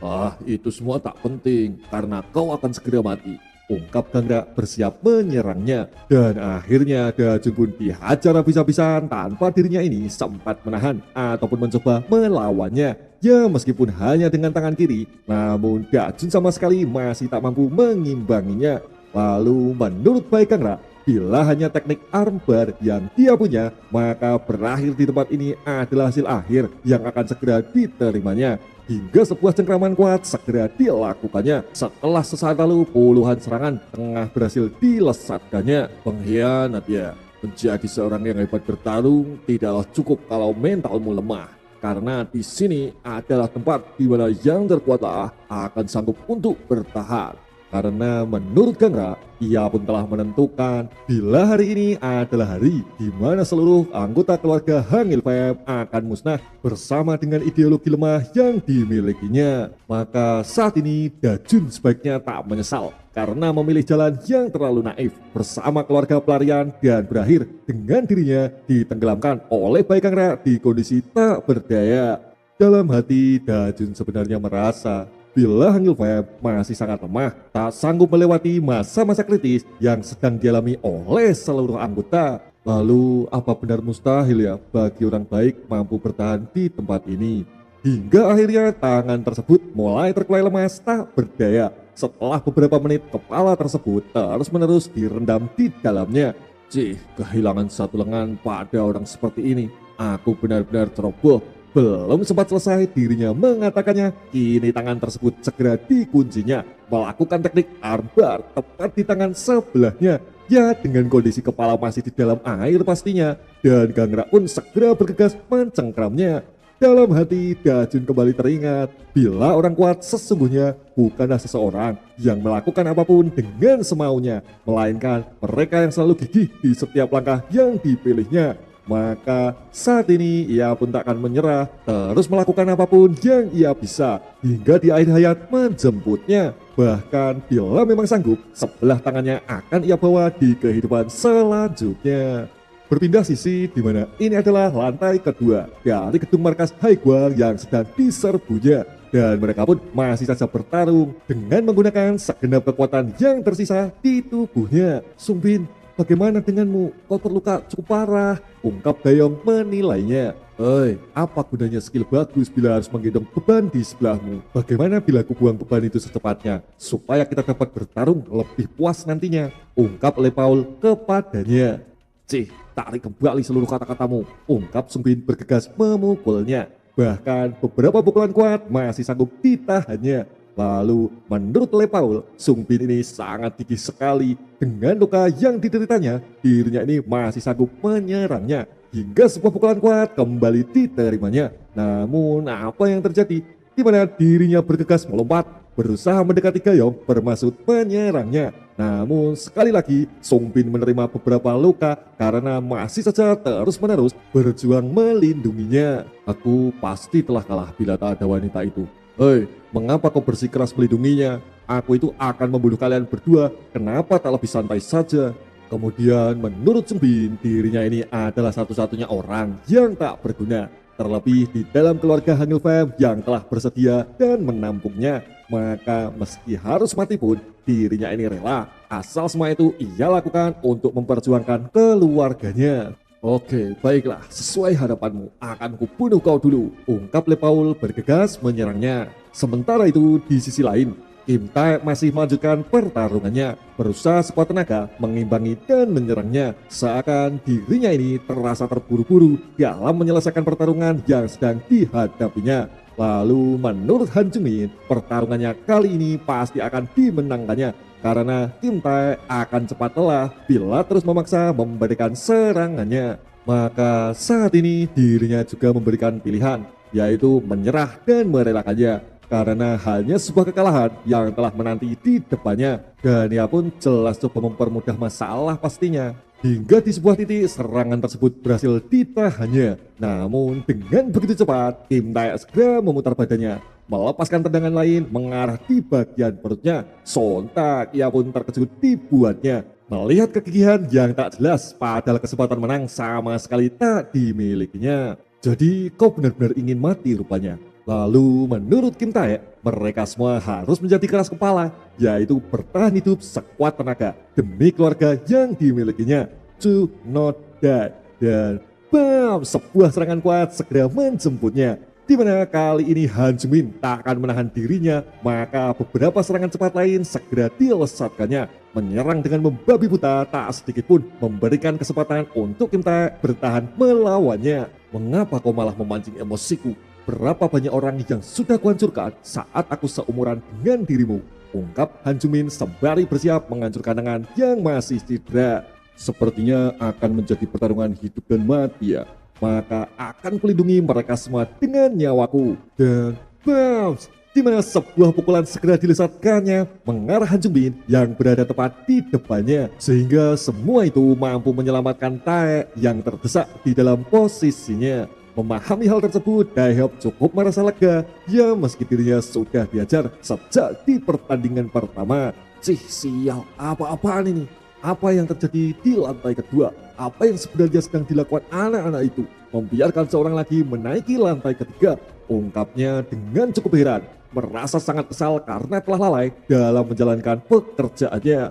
Ah, itu semua tak penting karena kau akan segera mati, ungkap Gangra bersiap menyerangnya. Dan akhirnya Dajun pun dihajar habis-habisan tanpa dirinya ini sempat menahan ataupun mencoba melawannya. Ya meskipun hanya dengan tangan kiri, namun Dajun sama sekali masih tak mampu mengimbanginya. Lalu menurut Baik Gangra, bila hanya teknik armbar yang dia punya, maka berakhir di tempat ini adalah hasil akhir yang akan segera diterimanya. Hingga sebuah cengkraman kuat segera dilakukannya. Setelah sesaat lalu puluhan serangan tengah berhasil dilesatkannya. Pengkhianat ya, menjadi seorang yang hebat bertarung tidaklah cukup kalau mentalmu lemah. Karena di sini adalah tempat di mana yang terkuatlah akan sanggup untuk bertahan. Karena menurut Gangra, ia pun telah menentukan bila hari ini adalah hari di mana seluruh anggota keluarga Hangul Fam akan musnah bersama dengan ideologi lemah yang dimilikinya. Maka saat ini Dajun sebaiknya tak menyesal karena memilih jalan yang terlalu naif bersama keluarga pelarian dan berakhir dengan dirinya ditenggelamkan oleh Baik Gangra di kondisi tak berdaya. Dalam hati Dajun sebenarnya merasa bila Hangul Fam masih sangat lemah, tak sanggup melewati masa-masa kritis yang sedang dialami oleh seluruh anggota. Lalu apa benar mustahil ya bagi orang baik mampu bertahan di tempat ini? hingga akhirnya tangan tersebut mulai terkulai lemas tak berdaya. Setelah beberapa menit, kepala tersebut terus-menerus direndam di dalamnya. Cih, kehilangan satu lengan pada orang seperti ini, aku benar-benar ceroboh. Belum sempat selesai dirinya mengatakannya, kini tangan tersebut segera dikuncinya, melakukan teknik armbar tepat di tangan sebelahnya. Ya, dengan kondisi kepala masih di dalam air pastinya, dan Gangrak pun segera bergegas mencengkramnya. Dalam hati, Dajun kembali teringat bila orang kuat sesungguhnya bukanlah seseorang yang melakukan apapun dengan semaunya, melainkan mereka yang selalu gigih di setiap langkah yang dipilihnya. Maka saat ini ia pun tak akan menyerah, terus melakukan apapun yang ia bisa hingga di akhir hayat menjemputnya. Bahkan bila memang sanggup, sebelah tangannya akan ia bawa di kehidupan selanjutnya. Berpindah sisi di mana ini adalah lantai kedua dari gedung markas Haiguang yang sedang diserbunya, dan mereka pun masih saja bertarung dengan menggunakan segenap kekuatan yang tersisa di tubuhnya. Sungbin, bagaimana denganmu? Kau terluka cukup parah, ungkap Dayong menilainya. Hei, apa gunanya skill bagus bila harus menggendong beban di sebelahmu? Bagaimana bila aku buang beban itu secepatnya, supaya kita dapat bertarung lebih puas nantinya, ungkap Le Paul kepadanya. Cih, tarik kembali seluruh kata-katamu, ungkap Sungbin bergegas memukulnya. Bahkan beberapa pukulan kuat masih sanggup ditahannya. Lalu menurut Le Paul, Sungbin ini sangat gigih sekali. Dengan luka yang dideritanya, dirinya ini masih sanggup menyerangnya. Hingga sebuah pukulan kuat kembali diterimanya. Namun apa yang terjadi? Di mana dirinya bergegas melompat, berusaha mendekati Gayong bermaksud menyerangnya. Namun sekali lagi Sungbin menerima beberapa luka karena masih saja terus-menerus berjuang melindunginya. Aku pasti telah kalah bila tak ada wanita itu. Hei, mengapa kau bersikeras melindunginya? Aku itu akan membunuh kalian berdua, kenapa tak lebih santai saja? Kemudian menurut Sungbin, dirinya ini adalah satu-satunya orang yang tak berguna. Terlebih di dalam keluarga Hangul Fam yang telah bersedia dan menampungnya. Maka meski harus mati pun dirinya ini rela, asal semua itu ia lakukan untuk memperjuangkan keluarganya. Oke, baiklah, sesuai harapanmu, akan kubunuh kau dulu, ungkap Le Paul bergegas menyerangnya. Sementara itu di sisi lain, Kim Tae masih melanjutkan pertarungannya, berusaha sekuat tenaga mengimbangi dan menyerangnya, seakan dirinya ini terasa terburu-buru dalam menyelesaikan pertarungan yang sedang dihadapinya. Lalu menurut Han Jungmin, pertarungannya kali ini pasti akan dimenangkannya, karena Kim Tae akan cepat lelah bila terus memaksa memberikan serangannya. Maka saat ini dirinya juga memberikan pilihan, yaitu menyerah dan merelakannya, karena hanya sebuah kekalahan yang telah menanti di depannya, dan ia pun jelas coba mempermudah masalah pastinya. Hingga di sebuah titik serangan tersebut berhasil ditahannya. Namun dengan begitu cepat, Kim Tae segera memutar badannya, melepaskan tendangan lain mengarah di bagian perutnya. Sontak ia pun terkejut dibuatnya, melihat kegigihan yang tak jelas, padahal kesempatan menang sama sekali tak dimilikinya. Jadi kau benar-benar ingin mati rupanya. Lalu menurut Kim Tae, mereka semua harus menjadi keras kepala, yaitu bertahan hidup sekuat tenaga demi keluarga yang dimilikinya. To not die. Dan bam, sebuah serangan kuat segera menjemputnya. Di mana kali ini Han Jungmin tak akan menahan dirinya, maka beberapa serangan cepat lain segera dilesatkannya, menyerang dengan membabi buta, tak sedikit pun memberikan kesempatan untuk Kim Tae bertahan melawannya. Mengapa kau malah memancing emosiku? Berapa banyak orang yang sudah kuhancurkan saat aku seumuran dengan dirimu, ungkap Han Jungmin sembari bersiap menghancurkan tangan yang masih cedera. Sepertinya akan menjadi pertarungan hidup dan mati ya. Maka akan kulindungi mereka semua dengan nyawaku. Dan bounce, di mana sebuah pukulan segera dilesatkannya mengarah Han Jungmin yang berada tepat di depannya, sehingga semua itu mampu menyelamatkan Tae yang terdesak di dalam posisinya. Memahami hal tersebut, Daehyuk cukup merasa lega, ya meski dirinya sudah diajar sejak di pertandingan pertama. Cih, sial, apa-apaan ini? Apa yang terjadi di lantai kedua? Apa yang sebenarnya sedang dilakukan anak-anak itu? Membiarkan seorang lagi menaiki lantai ketiga, ungkapnya dengan cukup heran, merasa sangat kesal karena telah lalai dalam menjalankan pekerjaannya.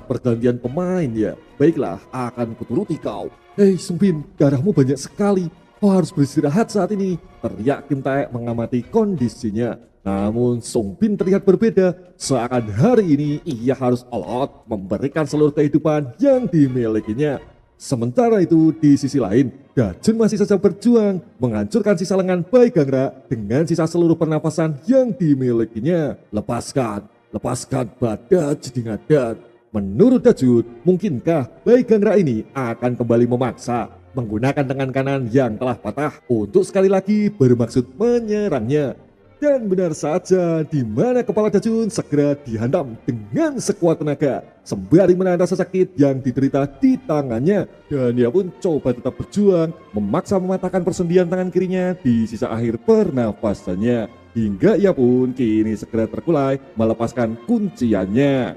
Pergantian pemain ya. Baiklah, akan kuturuti kau. Hei Sungbin, darahmu banyak sekali. kau harus beristirahat saat ini, teriak Kim Taek mengamati kondisinya. Namun Sung Bin terlihat berbeda, seakan hari ini ia harus all out memberikan seluruh kehidupan yang dimilikinya. Sementara itu di sisi lain, Dajun masih saja berjuang menghancurkan sisa lengan Bai Gangra dengan sisa seluruh pernapasan yang dimilikinya. Lepaskan badan jedingadan. Menurut Dajun, mungkinkah Bai Gangra ini akan kembali memaksa menggunakan tangan kanan yang telah patah untuk sekali lagi bermaksud menyerangnya? Dan benar saja, di mana kepala Dajun segera dihantam dengan sekuat tenaga sembari menahan rasa sakit yang diderita di tangannya. Dan dia pun coba tetap berjuang, memaksa mematahkan persendian tangan kirinya di sisa akhir pernafasannya. Hingga ia pun kini segera terkulai melepaskan kunciannya.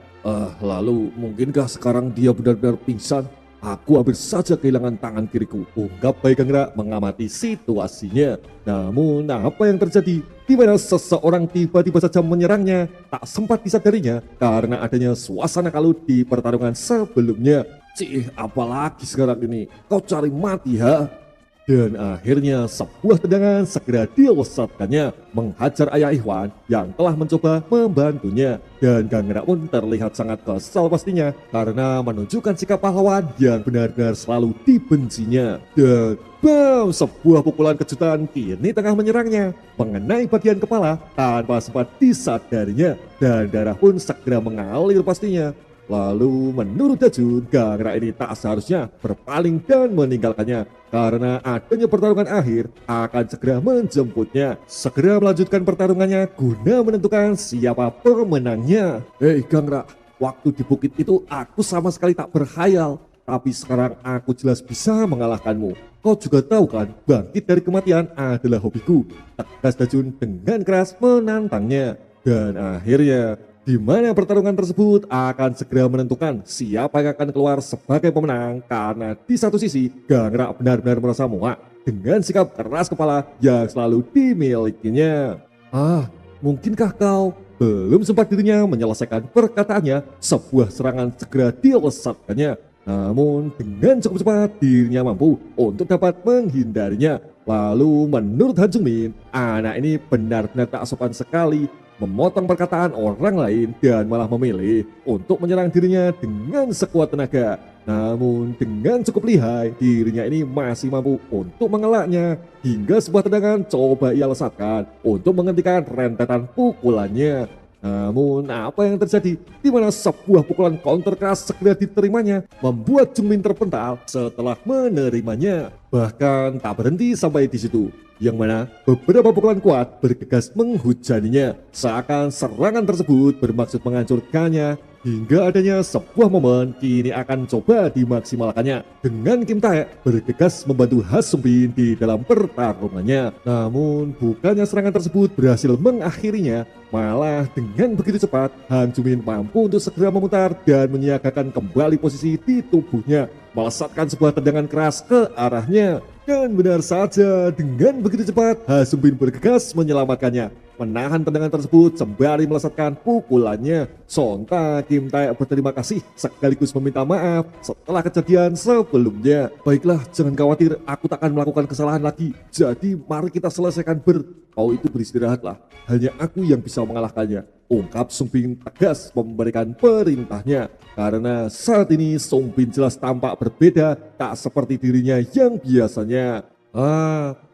Lalu mungkinkah sekarang dia benar-benar pingsan? Aku hampir saja kehilangan tangan kiriku, ungkap Bai Gangra mengamati situasinya. Namun apa yang terjadi? Di mana seseorang tiba-tiba saja menyerangnya, tak sempat disadarinya karena adanya suasana kalut di pertarungan sebelumnya. Apalagi sekarang ini? Kau cari mati, ha? Dan akhirnya sebuah tendangan segera dilesatkannya menghajar ayah Ikhwan yang telah mencoba membantunya. Dan Gangra pun terlihat sangat kesal pastinya karena menunjukkan sikap pahlawan yang benar-benar selalu dibencinya. Dan bam, sebuah pukulan kejutan kini tengah menyerangnya mengenai bagian kepala tanpa sempat disadarinya. Dan darah pun segera mengalir pastinya. Lalu menurut Dajun, Gangra ini tak seharusnya berpaling dan meninggalkannya karena adanya pertarungan akhir akan segera menjemputnya. Segera melanjutkan pertarungannya guna menentukan siapa pemenangnya. Hei Gangra, waktu di bukit itu aku sama sekali tak berkhayal, tapi sekarang aku jelas bisa mengalahkanmu. Kau juga tahu kan, bangkit dari kematian adalah hobiku, tegas Dajun dengan keras menantangnya. Dan akhirnya di mana pertarungan tersebut akan segera menentukan siapa yang akan keluar sebagai pemenang karena di satu sisi Gangra benar-benar merasa muak dengan sikap keras kepala yang selalu dimilikinya. Mungkinkah kau? Belum sempat dirinya menyelesaikan perkataannya, sebuah serangan segera dilesatkannya. Namun dengan cukup cepat dirinya mampu untuk dapat menghindarinya. Lalu menurut Han Jung Min, anak ini benar-benar tak sopan sekali, memotong perkataan orang lain dan malah memilih untuk menyerang dirinya dengan sekuat tenaga. Namun dengan cukup lihai, dirinya ini masih mampu untuk mengelaknya hingga sebuah tendangan coba ia lesatkan untuk menghentikan rentetan pukulannya. Namun apa yang terjadi? Di mana sebuah pukulan counter keras segera diterimanya, membuat Jung Min terpental setelah menerimanya. Bahkan tak berhenti sampai di situ, yang mana beberapa pukulan kuat bergegas menghujaninya, seakan serangan tersebut bermaksud menghancurkannya. Hingga adanya sebuah momen kini akan coba dimaksimalkannya dengan Kim Taek bergegas membantu Ha Sung Bin di dalam pertarungannya. Namun bukannya serangan tersebut berhasil mengakhirinya, malah dengan begitu cepat Han Jung Min mampu untuk segera memutar dan menyiagakan kembali posisi di tubuhnya, melesatkan sebuah tendangan keras ke arahnya. Dan benar saja, dengan begitu cepat Ha Sung Bin bergegas menyelamatkannya, menahan tendangan tersebut sembari melesatkan pukulannya. Sontak Kim Taek berterima kasih sekaligus meminta maaf setelah kejadian sebelumnya. Baiklah, jangan khawatir, aku tak akan melakukan kesalahan lagi. Jadi mari kita selesaikan kau itu beristirahatlah. Hanya aku yang bisa mengalahkannya, ungkap Sung Bin tegas memberikan perintahnya. Karena saat ini Sung Bin jelas tampak berbeda, tak seperti dirinya yang biasanya.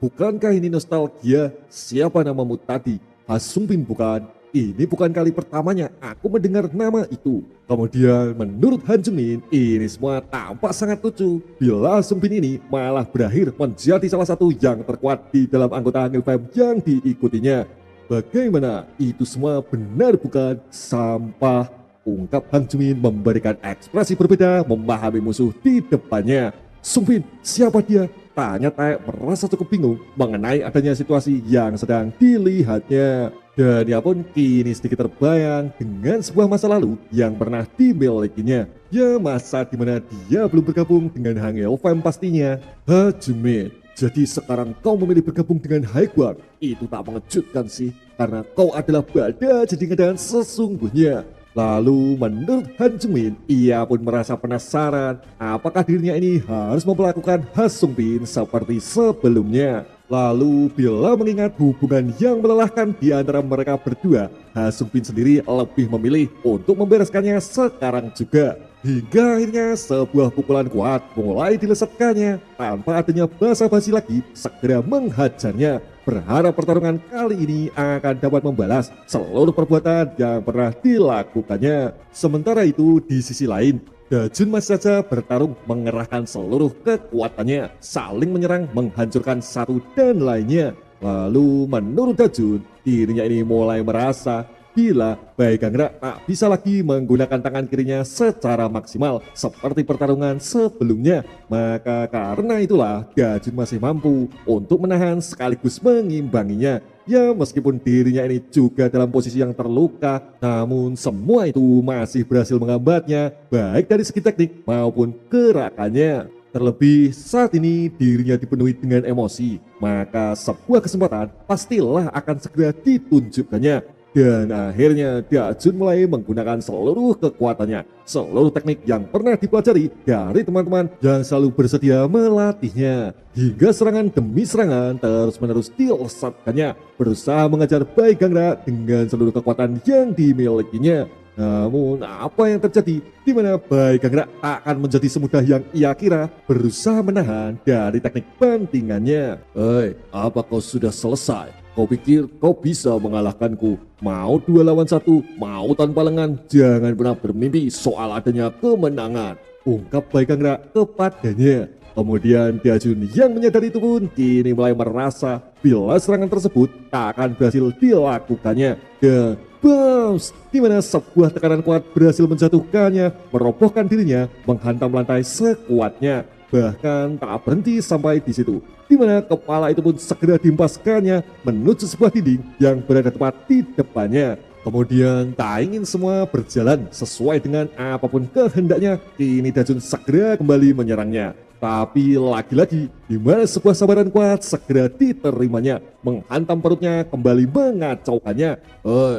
Bukankah ini nostalgia? Siapa namamu tadi? Ha Sung Bin bukan? Ini bukan kali pertamanya aku mendengar nama itu. Kemudian menurut Han Jung Min, ini semua tampak sangat lucu bila Sung Bin ini malah berakhir menjadi salah satu yang terkuat di dalam anggota Hangul Fam yang diikutinya. Bagaimana? Itu semua benar bukan? Sampah, ungkap Han Jung Min memberikan ekspresi berbeda memahami musuh di depannya. Sung Bin, siapa dia? Tanya Taek merasa cukup bingung mengenai adanya situasi yang sedang dilihatnya. Dan dia pun kini sedikit terbayang dengan sebuah masa lalu yang pernah dimilikinya. Ya, masa dimana dia belum bergabung dengan Hangul Fam pastinya. Ha Jung Min, jadi sekarang kau memilih bergabung dengan Haiguang. Itu tak mengejutkan sih, karena kau adalah Bada Jedingadan sesungguhnya. Lalu menurut Han Jungmin, ia pun merasa penasaran apakah dirinya ini harus memperlakukan Ha Sung Bin seperti sebelumnya. Lalu bila mengingat hubungan yang melelahkan di antara mereka berdua, Ha Sung Bin sendiri lebih memilih untuk membereskannya sekarang juga. Hingga akhirnya sebuah pukulan kuat mulai dilesatkannya. Tanpa adanya basa-basi lagi, segera menghajarnya. Berharap pertarungan kali ini akan dapat membalas seluruh perbuatan yang pernah dilakukannya. Sementara itu di sisi lain, Dajun masih saja bertarung mengerahkan seluruh kekuatannya, saling menyerang menghancurkan satu dan lainnya. Lalu menurut Dajun, dirinya ini mulai merasa bila Bai Gangra tak bisa lagi menggunakan tangan kirinya secara maksimal seperti pertarungan sebelumnya. Maka karena itulah Dajun masih mampu untuk menahan sekaligus mengimbanginya. Ya meskipun dirinya ini juga dalam posisi yang terluka, namun semua itu masih berhasil menghambatnya baik dari segi teknik maupun gerakannya. Terlebih saat ini dirinya dipenuhi dengan emosi, maka sebuah kesempatan pastilah akan segera ditunjukkannya. Dan akhirnya Dajun mulai menggunakan seluruh kekuatannya, seluruh teknik yang pernah dipelajari dari teman-teman yang selalu bersedia melatihnya. Hingga serangan demi serangan terus-menerus dilesatkannya, berusaha mengajar Bai Gangra dengan seluruh kekuatan yang dimilikinya. Namun apa yang terjadi di mana Bai Gangra akan menjadi semudah yang ia kira, berusaha menahan dari teknik bantingannya. Hei, apa kau sudah selesai? Kau pikir kau bisa mengalahkanku? Mau 2 lawan 1, mau tanpa lengan, jangan pernah bermimpi soal adanya kemenangan, ungkap Bai Gangra kepadanya. Kemudian Dajun yang menyadari itu pun kini mulai merasa bila serangan tersebut tak akan berhasil dilakukannya. Dan bounce, di mana sebuah tekanan kuat berhasil menjatuhkannya, merobohkan dirinya, menghantam lantai sekuatnya. Bahkan tak berhenti sampai di situ, di mana kepala itu pun segera dihempaskannya menuju sebuah dinding yang berada tepat di depannya. Kemudian tak ingin semua berjalan sesuai dengan apapun kehendaknya, kini Dajun segera kembali menyerangnya. Tapi lagi-lagi di mana sebuah sabaran kuat segera diterimanya, menghantam perutnya kembali mengacaukannya.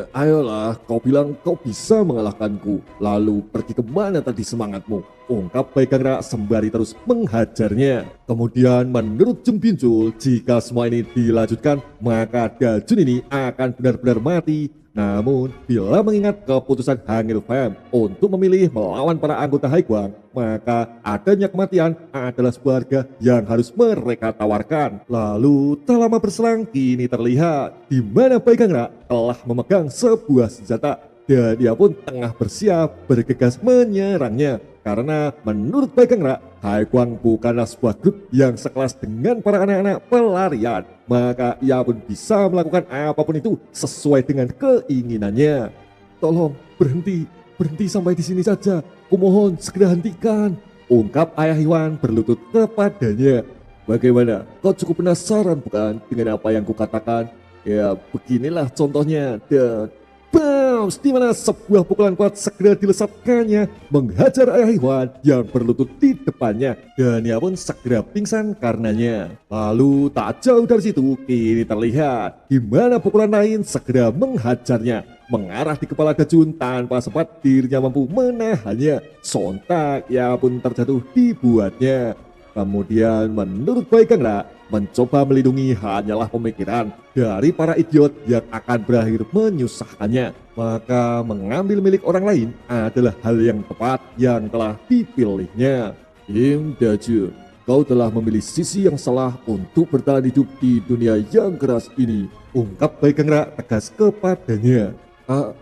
Ayolah, kau bilang kau bisa mengalahkanku, lalu pergi kemana tadi semangatmu? Ungkap Bai Gangra sembari terus menghajarnya. Kemudian menurut Jung Bin-chul, jika semua ini dilanjutkan, maka Dajun ini akan benar-benar mati. Namun, bila mengingat keputusan Hangil Fam untuk memilih melawan para anggota Haiguang, maka adanya kematian adalah sebuah harga yang harus mereka tawarkan. Lalu, tak lama berselang, kini terlihat di mana Bai Gangra telah memegang sebuah senjata dan dia pun tengah bersiap bergegas menyerangnya. Karena menurut Bai Gangra, Haiguang bukanlah sebuah grup yang sekelas dengan para anak-anak pelarian. Maka ia pun bisa melakukan apapun itu sesuai dengan keinginannya. Tolong berhenti sampai di sini saja. Kumohon segera hentikan, ungkap Ayah Iwan berlutut kepadanya. Bagaimana? Kau cukup penasaran bukan dengan apa yang kukatakan? Ya beginilah contohnya. Dan bounce, di mana sebuah pukulan kuat segera dilesatkannya, menghajar Ayah Iwan yang berlutut di depannya, dan ia pun segera pingsan karenanya. Lalu tak jauh dari situ kini terlihat di mana pukulan lain segera menghajarnya, mengarah di kepala Dajun tanpa sempat dirinya mampu menahannya. Sontak ia pun terjatuh dibuatnya. Kemudian menurut Bai Gangra, mencoba melindungi hanyalah pemikiran dari para idiot yang akan berakhir menyusahkannya. Maka mengambil milik orang lain adalah hal yang tepat yang telah dipilihnya. Im Dajun, kau telah memilih sisi yang salah untuk bertahan hidup di dunia yang keras ini, ungkap Bai Gangra tegas kepadanya.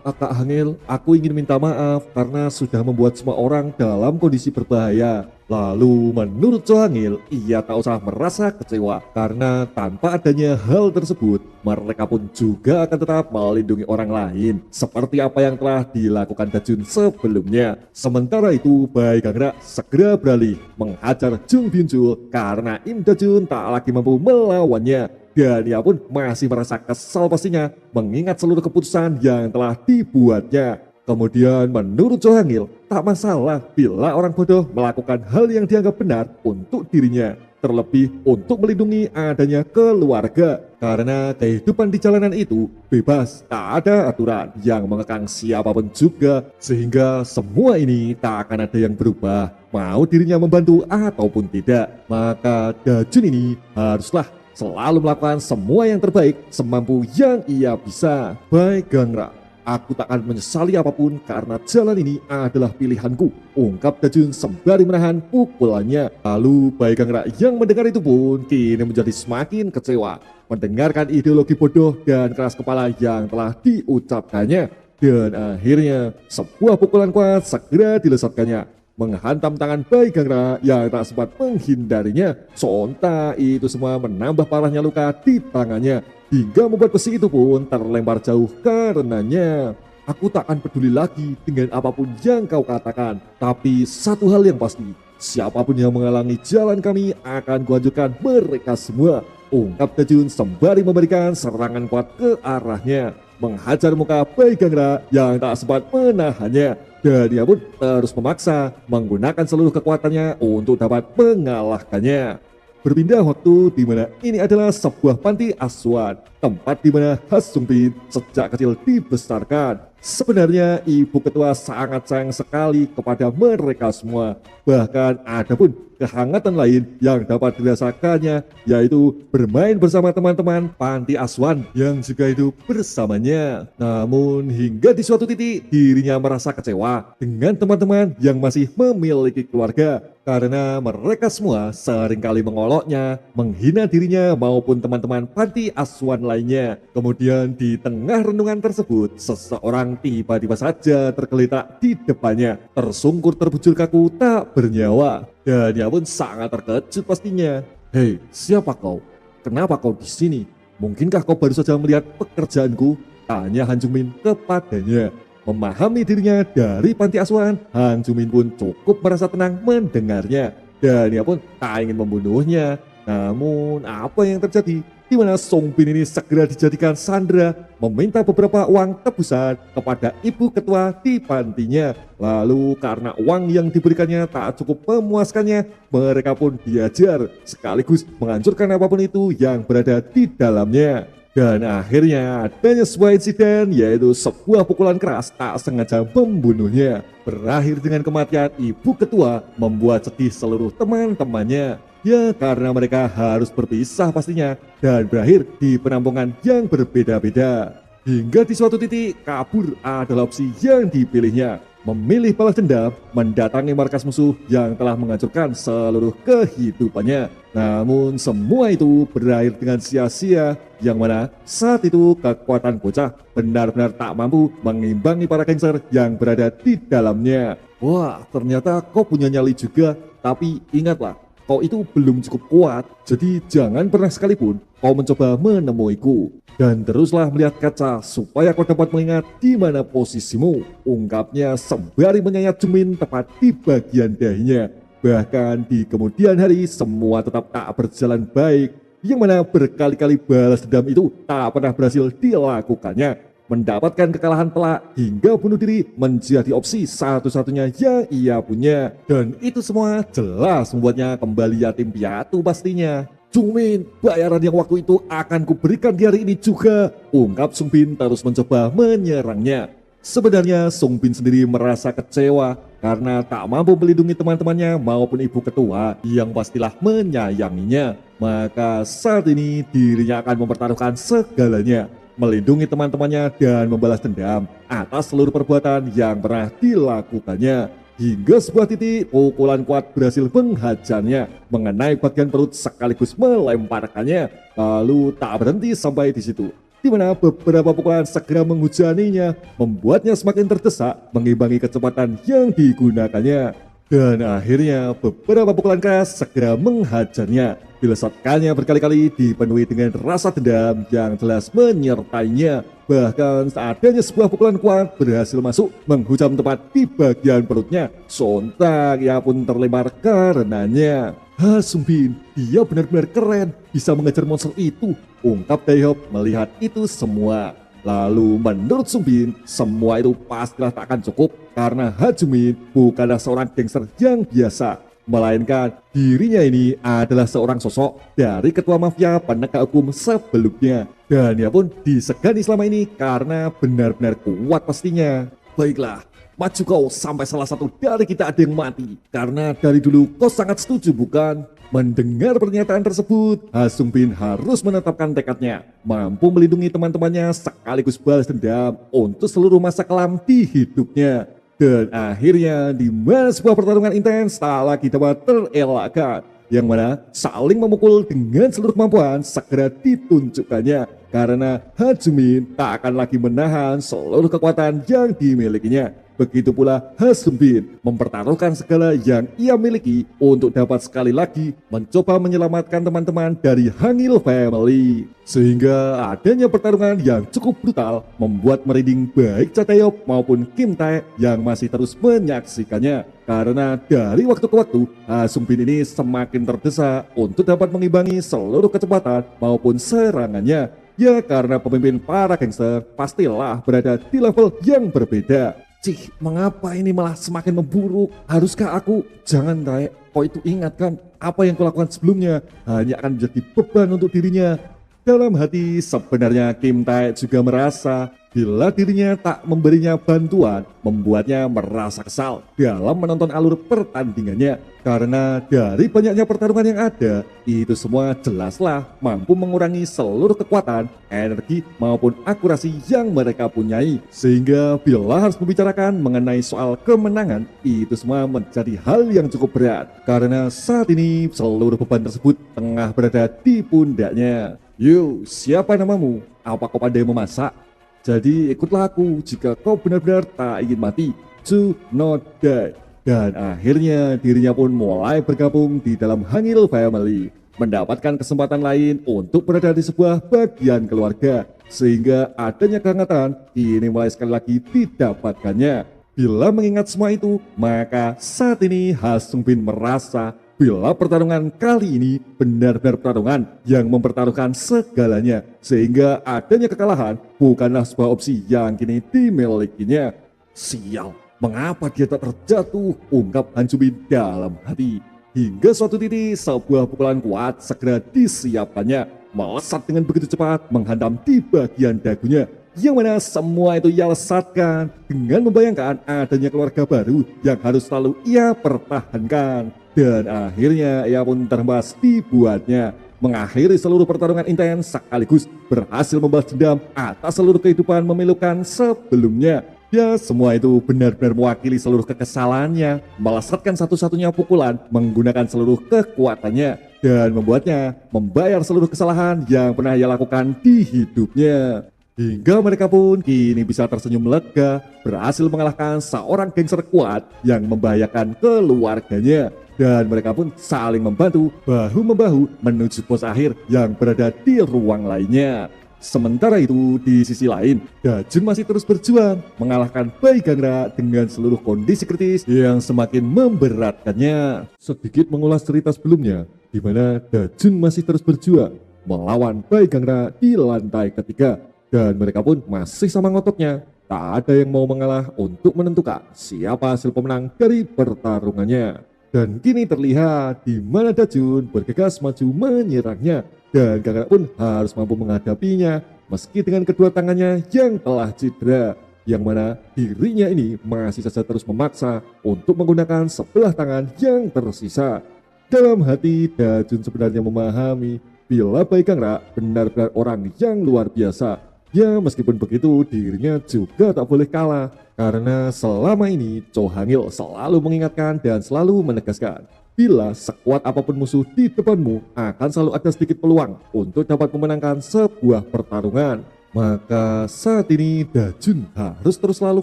Kak Hangil, aku ingin minta maaf karena sudah membuat semua orang dalam kondisi berbahaya. Lalu menurut Cho Hangil, ia tak usah merasa kecewa karena tanpa adanya hal tersebut, mereka pun juga akan tetap melindungi orang lain seperti apa yang telah dilakukan Dajun sebelumnya. Sementara itu, Bai Gangra segera beralih menghajar Jung Bin-chul karena Im Dajun tak lagi mampu melawannya. Dan ia pun masih merasa kesal pastinya mengingat seluruh keputusan yang telah dibuatnya. Kemudian menurut Johangil, tak masalah bila orang bodoh melakukan hal yang dianggap benar untuk dirinya. Terlebih untuk melindungi adanya keluarga. Karena kehidupan di jalanan itu bebas, tak ada aturan yang mengekang siapapun juga. Sehingga semua ini tak akan ada yang berubah, mau dirinya membantu ataupun tidak. Maka Dajun ini haruslah selalu melakukan semua yang terbaik semampu yang ia bisa. Baik Gangra, aku tak akan menyesali apapun karena jalan ini adalah pilihanku, ungkap Dajun sembari menahan pukulannya. Lalu Baik Gangra yang mendengar itu pun kini menjadi semakin kecewa mendengarkan ideologi bodoh dan keras kepala yang telah diucapkannya. Dan akhirnya sebuah pukulan kuat segera dilesatkannya, menghantam tangan Baik Gangra yang tak sempat menghindarinya. Sontak itu semua menambah parahnya luka di tangannya, hingga membuat besi itu pun terlempar jauh karenanya. Aku tak akan peduli lagi dengan apapun yang kau katakan, tapi satu hal yang pasti, siapapun yang menghalangi jalan kami akan kuhancurkan mereka semua, ungkap Dajun sembari memberikan serangan kuat ke arahnya, menghajar muka Baik Gangra yang tak sempat menahannya. Dan dia pun terus memaksa menggunakan seluruh kekuatannya untuk dapat mengalahkannya. Berpindah waktu di mana ini adalah sebuah panti asuhan, tempat di mana Hasumpin sejak kecil dibesarkan. Sebenarnya ibu ketua sangat sayang sekali kepada mereka semua. Bahkan ada pun kehangatan lain yang dapat dirasakannya, yaitu bermain bersama teman-teman panti asuhan yang juga hidup bersamanya. Namun hingga di suatu titik dirinya merasa kecewa dengan teman-teman yang masih memiliki keluarga, karena mereka semua seringkali mengoloknya, menghina dirinya maupun teman-teman panti asuhan lainnya. Kemudian di tengah renungan tersebut, seseorang tiba-tiba saja tergeletak di depannya, tersungkur terbujur kaku tak bernyawa. Dan dia pun sangat terkejut pastinya. Hei, siapa kau? Kenapa kau di sini? Mungkinkah kau baru saja melihat pekerjaanku? Tanya Han Jungmin kepadanya. Memahami dirinya dari panti asuhan, Han Jungmin pun cukup merasa tenang mendengarnya. Dan dia pun tak ingin membunuhnya. Namun apa yang terjadi? Di mana Song Bin ini segera dijadikan sandera, meminta beberapa uang tebusan kepada ibu ketua di pantinya. Lalu karena uang yang diberikannya tak cukup memuaskannya, mereka pun diajar sekaligus menghancurkan apapun itu yang berada di dalamnya. Dan akhirnya adanya sebuah insiden, yaitu sebuah pukulan keras tak sengaja membunuhnya. Berakhir dengan kematian ibu ketua, membuat sedih seluruh teman-temannya. Ya karena mereka harus berpisah pastinya, dan berakhir di penampungan yang berbeda-beda. Hingga di suatu titik kabur adalah opsi yang dipilihnya. Memilih balas dendam, mendatangi markas musuh yang telah menghancurkan seluruh kehidupannya. Namun semua itu berakhir dengan sia-sia, yang mana saat itu kekuatan bocah benar-benar tak mampu mengimbangi para gangster yang berada di dalamnya. Wah, ternyata kau punya nyali juga, tapi ingatlah, kau itu belum cukup kuat, jadi jangan pernah sekalipun kau mencoba menemuiku. Dan teruslah melihat kaca supaya kau dapat mengingat di mana posisimu, ungkapnya sembari menyayat Jungmin tepat di bagian dahinya. Bahkan di kemudian hari semua tetap tak berjalan baik, yang mana berkali-kali balas dendam itu tak pernah berhasil dilakukannya. Mendapatkan kekalahan telak hingga bunuh diri menjadi opsi satu-satunya yang ia punya. Dan itu semua jelas membuatnya kembali yatim piatu pastinya. Jungmin, bayaran yang waktu itu akan kuberikan di hari ini juga, ungkap Sung Bin terus mencoba menyerangnya. Sebenarnya Sung Bin sendiri merasa kecewa karena tak mampu melindungi teman-temannya maupun ibu ketua yang pastilah menyayanginya. Maka saat ini dirinya akan mempertaruhkan segalanya, melindungi teman-temannya dan membalas dendam atas seluruh perbuatan yang pernah dilakukannya. Hingga sebuah titik pukulan kuat berhasil menghajarnya, mengenai bagian perut sekaligus melemparkannya. Lalu tak berhenti sampai di situ, di mana beberapa pukulan segera menghujaninya, membuatnya semakin terdesak mengimbangi kecepatan yang digunakannya. Dan akhirnya beberapa pukulan keras segera menghajarnya, dilesatkannya berkali-kali dipenuhi dengan rasa dendam yang jelas menyertainya. Bahkan adanya sebuah pukulan kuat berhasil masuk menghujam tepat di bagian perutnya. Sontak ia pun terlempar karenanya. Hasumpin, dia benar-benar keren, bisa mengejar monster itu, ungkap Daehyuk melihat itu semua. Lalu menurut Sumbin, semua itu pastilah tak akan cukup karena Hajumin bukanlah seorang gangster yang biasa, melainkan dirinya ini adalah seorang sosok dari ketua mafia penegak hukum sebelumnya. Dan dia pun disegani selama ini karena benar-benar kuat pastinya. Baiklah, maju kau sampai salah satu dari kita ada yang mati. Karena dari dulu kau sangat setuju bukan? Mendengar pernyataan tersebut, Sumbin harus menetapkan tekadnya, mampu melindungi teman-temannya sekaligus balas dendam untuk seluruh masa kelam di hidupnya. Dan akhirnya di mana sebuah pertarungan intens tak lagi dapat terelakkan, yang mana saling memukul dengan seluruh kemampuan segera ditunjukkannya. Karena Hajumin tak akan lagi menahan seluruh kekuatan yang dimilikinya. Begitu pula Sumbin mempertaruhkan segala yang ia miliki untuk dapat sekali lagi mencoba menyelamatkan teman-teman dari Hangil Family. Sehingga adanya pertarungan yang cukup brutal membuat merinding baik Cha Tae-yeop maupun Kim Tae yang masih terus menyaksikannya. Karena dari waktu ke waktu, Sumbin ini semakin terdesak untuk dapat mengimbangi seluruh kecepatan maupun serangannya. Ya karena pemimpin para gangster pastilah berada di level yang berbeda. Cih, mengapa ini malah semakin memburuk? Haruskah aku? Jangan, Tae. Kau itu ingatkan apa yang kau lakukan sebelumnya hanya akan menjadi beban untuk dirinya. Dalam hati sebenarnya Kim Tae juga merasa bila dirinya tak memberinya bantuan membuatnya merasa kesal dalam menonton alur pertandingannya. Karena dari banyaknya pertarungan yang ada, itu semua jelaslah mampu mengurangi seluruh kekuatan, energi maupun akurasi yang mereka punyai. Sehingga bila harus membicarakan mengenai soal kemenangan, itu semua menjadi hal yang cukup berat. Karena saat ini seluruh beban tersebut tengah berada di pundaknya. Yo, siapa namamu? Apa kau pandai memasak? Jadi ikutlah aku jika kau benar-benar tak ingin mati. Do not die. Dan akhirnya dirinya pun mulai bergabung di dalam Hangil Family, mendapatkan kesempatan lain untuk berada di sebuah bagian keluarga. Sehingga adanya kehangatan ini mulai sekali lagi didapatkannya. Bila mengingat semua itu, maka saat ini Sumbin merasa bila pertarungan kali ini benar-benar pertarungan yang mempertaruhkan segalanya, sehingga adanya kekalahan bukanlah sebuah opsi yang kini dimilikinya. Sial, mengapa dia tak terjatuh? Ungkap Sumbin dalam hati. Hingga suatu titik sebuah pukulan kuat segera disiapkannya, melesat dengan begitu cepat menghantam di bagian dagunya, yang mana semua itu ia lesatkan dengan membayangkan adanya keluarga baru yang harus selalu ia pertahankan. Dan akhirnya ia pun terhembas dibuatnya, mengakhiri seluruh pertarungan intens sekaligus berhasil membalas dendam atas seluruh kehidupan memilukan sebelumnya. Ya, semua itu benar-benar mewakili seluruh kekesalannya, melesatkan satu-satunya pukulan menggunakan seluruh kekuatannya, dan membuatnya membayar seluruh kesalahan yang pernah ia lakukan di hidupnya. Hingga mereka pun kini bisa tersenyum lega, berhasil mengalahkan seorang gangster kuat yang membahayakan keluarganya. Dan mereka pun saling membantu, bahu-membahu menuju pos akhir yang berada di ruang lainnya. Sementara itu di sisi lain, Dajun masih terus berjuang mengalahkan Bai Gangra dengan seluruh kondisi kritis yang semakin memberatkannya. Sedikit mengulas cerita sebelumnya, di mana Dajun masih terus berjuang melawan Bai Gangra di lantai ketiga. Dan mereka pun masih sama ngototnya, tak ada yang mau mengalah untuk menentukan siapa hasil pemenang dari pertarungannya. Dan kini terlihat di mana Dajun bergegas maju menyerangnya, dan Gangra pun harus mampu menghadapinya meski dengan kedua tangannya yang telah cedera, yang mana dirinya ini masih saja terus memaksa untuk menggunakan sebelah tangan yang tersisa. Dalam hati Dajun sebenarnya memahami bila Bai Gangra benar-benar orang yang luar biasa. Ya meskipun begitu dirinya juga tak boleh kalah, karena selama ini Cho Hangil selalu mengingatkan dan selalu menegaskan bila sekuat apapun musuh di depanmu akan selalu ada sedikit peluang untuk dapat memenangkan sebuah pertarungan. Maka saat ini Dajun harus terus selalu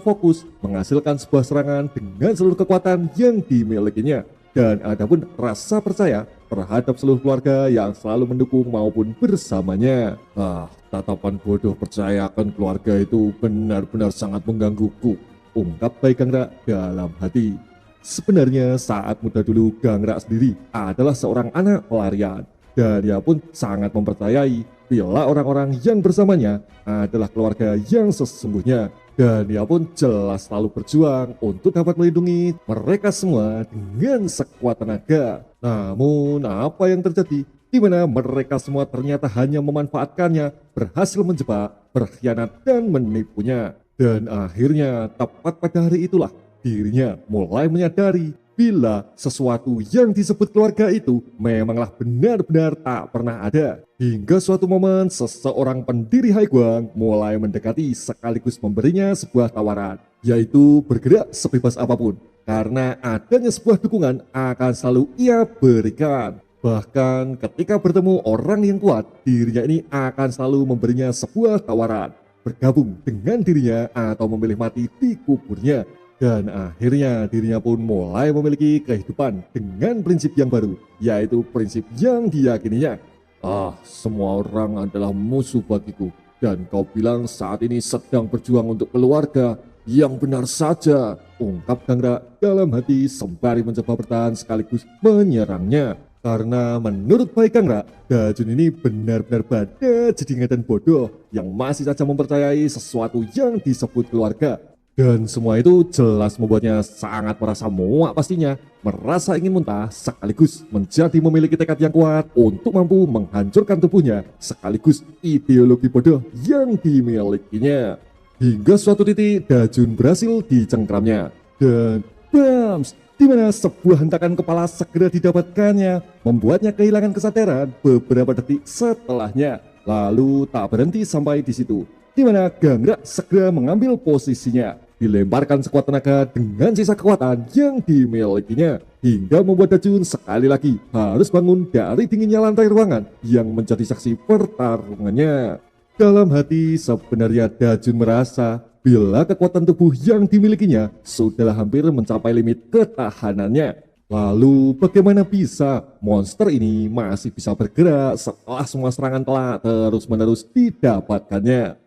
fokus menghasilkan sebuah serangan dengan seluruh kekuatan yang dimilikinya. Dan ada pun rasa percaya terhadap seluruh keluarga yang selalu mendukung maupun bersamanya. Tatapan bodoh percaya akan keluarga itu benar-benar sangat menggangguku, ungkap Bai Gangra dalam hati. Sebenarnya saat muda dulu Gangra sendiri adalah seorang anak pelarian, dan dia pun sangat mempercayai bila orang-orang yang bersamanya adalah keluarga yang sesungguhnya. Dan ia pun jelas selalu berjuang untuk dapat melindungi mereka semua dengan sekuat tenaga. Namun apa yang terjadi? Di mana mereka semua ternyata hanya memanfaatkannya, berhasil menjebak, berkhianat dan menipunya. Dan akhirnya tepat pada hari itulah dirinya mulai menyadari bila sesuatu yang disebut keluarga itu memanglah benar-benar tak pernah ada. Hingga suatu momen seseorang pendiri Haiguang mulai mendekati sekaligus memberinya sebuah tawaran, yaitu bergerak sebebas apapun, karena adanya sebuah dukungan akan selalu ia berikan. Bahkan ketika bertemu orang yang kuat, dirinya ini akan selalu memberinya sebuah tawaran, bergabung dengan dirinya atau memilih mati di kuburnya. Dan akhirnya dirinya pun mulai memiliki kehidupan dengan prinsip yang baru, yaitu prinsip yang diyakininya. Semua orang adalah musuh bagiku, dan kau bilang saat ini sedang berjuang untuk keluarga. Yang benar saja, ungkap Gangrak dalam hati sembari mencoba bertahan sekaligus menyerangnya. Karena menurut Pai Gangrak, Dajun ini benar-benar bajingan dan bodoh yang masih saja mempercayai sesuatu yang disebut keluarga. Dan semua itu jelas membuatnya sangat merasa muak pastinya, merasa ingin muntah sekaligus menjadi memiliki tekad yang kuat untuk mampu menghancurkan tubuhnya sekaligus ideologi bodoh yang dimilikinya. Hingga suatu titik Dajun berhasil dicengkramnya dan bams, di mana sebuah hentakan kepala segera didapatkannya, membuatnya kehilangan kesadaran beberapa detik setelahnya. Lalu tak berhenti sampai di situ, di mana Gangrak segera mengambil posisinya, dilemparkan sekuat tenaga dengan sisa kekuatan yang dimilikinya, hingga membuat Dajun sekali lagi harus bangun dari dinginnya lantai ruangan yang menjadi saksi pertarungannya. Dalam hati sebenarnya Dajun merasa bila kekuatan tubuh yang dimilikinya sudah hampir mencapai limit ketahanannya. Lalu bagaimana bisa monster ini masih bisa bergerak setelah semua serangan telah terus-menerus didapatkannya?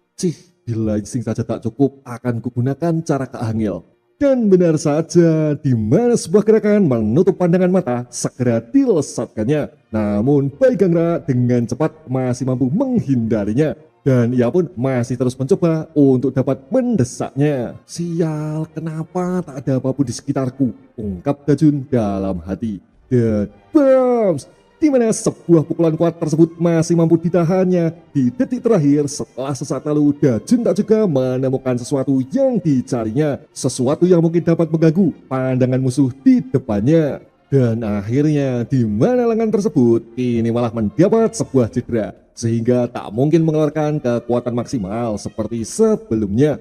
Bila insting saja tak cukup, akan kugunakan cara keahngil. Dan benar saja, di mana sebuah gerakan menutup pandangan mata segera dilesatkannya. Namun Pai Gangrak dengan cepat masih mampu menghindarinya. Dan ia pun masih terus mencoba untuk dapat mendesaknya. Sial, kenapa tak ada apapun di sekitarku? Ungkap Dajun dalam hati. Dan bams! Di mana sebuah pukulan kuat tersebut masih mampu ditahannya. Di detik terakhir setelah sesaat lalu, Dajun tak juga menemukan sesuatu yang dicarinya, sesuatu yang mungkin dapat mengganggu pandangan musuh di depannya. Dan akhirnya di mana lengan tersebut kini malah mendapat sebuah cedera, sehingga tak mungkin mengeluarkan kekuatan maksimal seperti sebelumnya.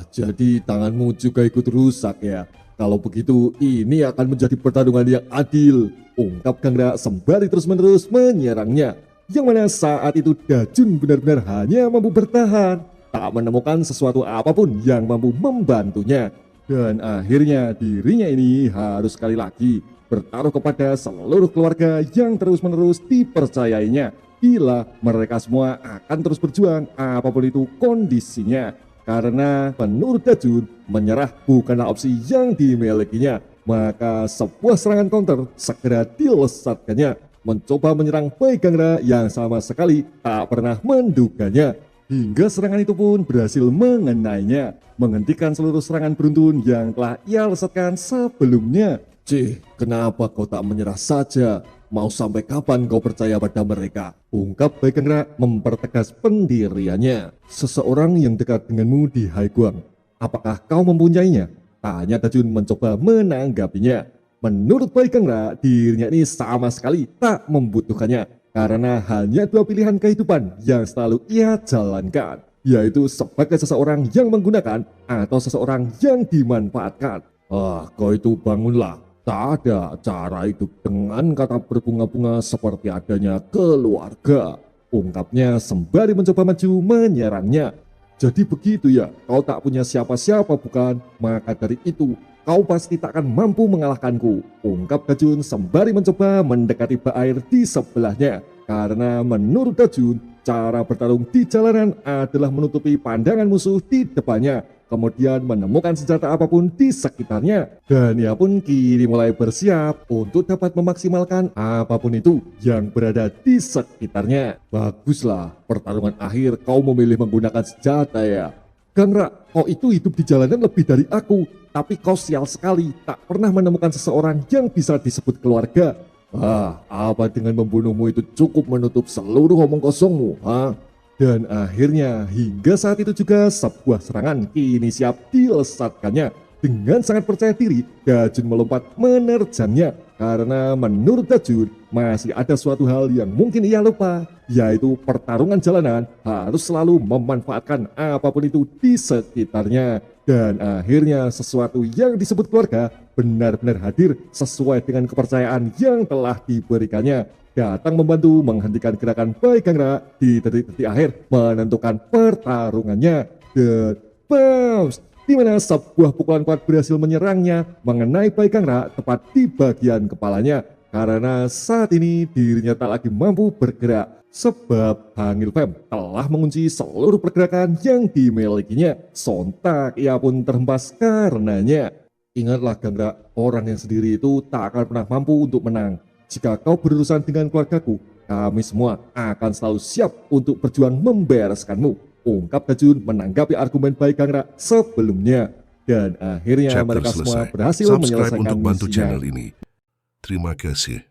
Jadi tanganmu juga ikut rusak ya. Kalau begitu ini akan menjadi pertarungan yang adil, ungkap Gangrak sembari terus-menerus menyerangnya. Yang mana saat itu Dajun benar-benar hanya mampu bertahan, tak menemukan sesuatu apapun yang mampu membantunya. Dan akhirnya dirinya ini harus sekali lagi bertaruh kepada seluruh keluarga yang terus-menerus dipercayainya, bila mereka semua akan terus berjuang apapun itu kondisinya. Karena menurut Dajun, menyerah bukanlah opsi yang dimilikinya. Maka sebuah serangan counter segera dilesatkannya, mencoba menyerang Pai Gangrak yang sama sekali tak pernah menduganya. Hingga serangan itu pun berhasil mengenainya, menghentikan seluruh serangan beruntun yang telah ia lesatkan sebelumnya. Kenapa kau tak menyerah saja? Mau sampai kapan kau percaya pada mereka? Ungkap Pai Gangrak mempertegas pendiriannya. Seseorang yang dekat denganmu di Haiguang, apakah kau mempunyainya? Tanya Dajun mencoba menanggapinya. Menurut Pai Gangrak, dirinya ini sama sekali tak membutuhkannya, karena hanya dua pilihan kehidupan yang selalu ia jalankan, yaitu sebagai seseorang yang menggunakan atau seseorang yang dimanfaatkan. Kau itu bangunlah. Tak ada cara hidup dengan kata berbunga-bunga seperti adanya keluarga, ungkapnya sembari mencoba maju menyerangnya. Jadi begitu ya, kau tak punya siapa-siapa bukan? Maka dari itu, kau pasti tak akan mampu mengalahkanku, ungkap Dajun sembari mencoba mendekati bak air di sebelahnya. Karena menurut Dajun, cara bertarung di jalanan adalah menutupi pandangan musuh di depannya, kemudian menemukan senjata apapun di sekitarnya. Dan ia pun kini mulai bersiap untuk dapat memaksimalkan apapun itu yang berada di sekitarnya. Baguslah, pertarungan akhir kau memilih menggunakan senjata ya. Gangra, kau itu hidup di jalanan lebih dari aku, tapi kau sial sekali tak pernah menemukan seseorang yang bisa disebut keluarga. Apa dengan membunuhmu itu cukup menutup seluruh omong kosongmu, ha? Dan akhirnya hingga saat itu juga sebuah serangan kini siap dilesatkannya. Dengan sangat percaya diri, Dajun melompat menerjangnya. Karena menurut Dajun, masih ada suatu hal yang mungkin ia lupa, yaitu pertarungan jalanan harus selalu memanfaatkan apapun itu di sekitarnya. Dan akhirnya sesuatu yang disebut keluarga benar-benar hadir sesuai dengan kepercayaan yang telah diberikannya. Datang membantu menghentikan gerakan Bai Gangra di detik-detik akhir menentukan pertarungannya. Dan bounce! Di mana sebuah pukulan kuat berhasil menyerangnya mengenai Bai Gangra tepat di bagian kepalanya. Karena saat ini dirinya tak lagi mampu bergerak. Sebab Hangil Fam telah mengunci seluruh pergerakan yang dimilikinya. Sontak ia pun terhempas karenanya. Ingatlah Gangra, orang yang sendiri itu tak akan pernah mampu untuk menang. Jika kau berurusan dengan keluargaku, kami semua akan selalu siap untuk berjuang membereskanmu. Ungkap Dajun menanggapi argumen Bai Gangra sebelumnya. Dan akhirnya Chapter mereka semua selesai. berhasil Subscribe menyelesaikan untuk bantu misinya. channel ini. Terima kasih.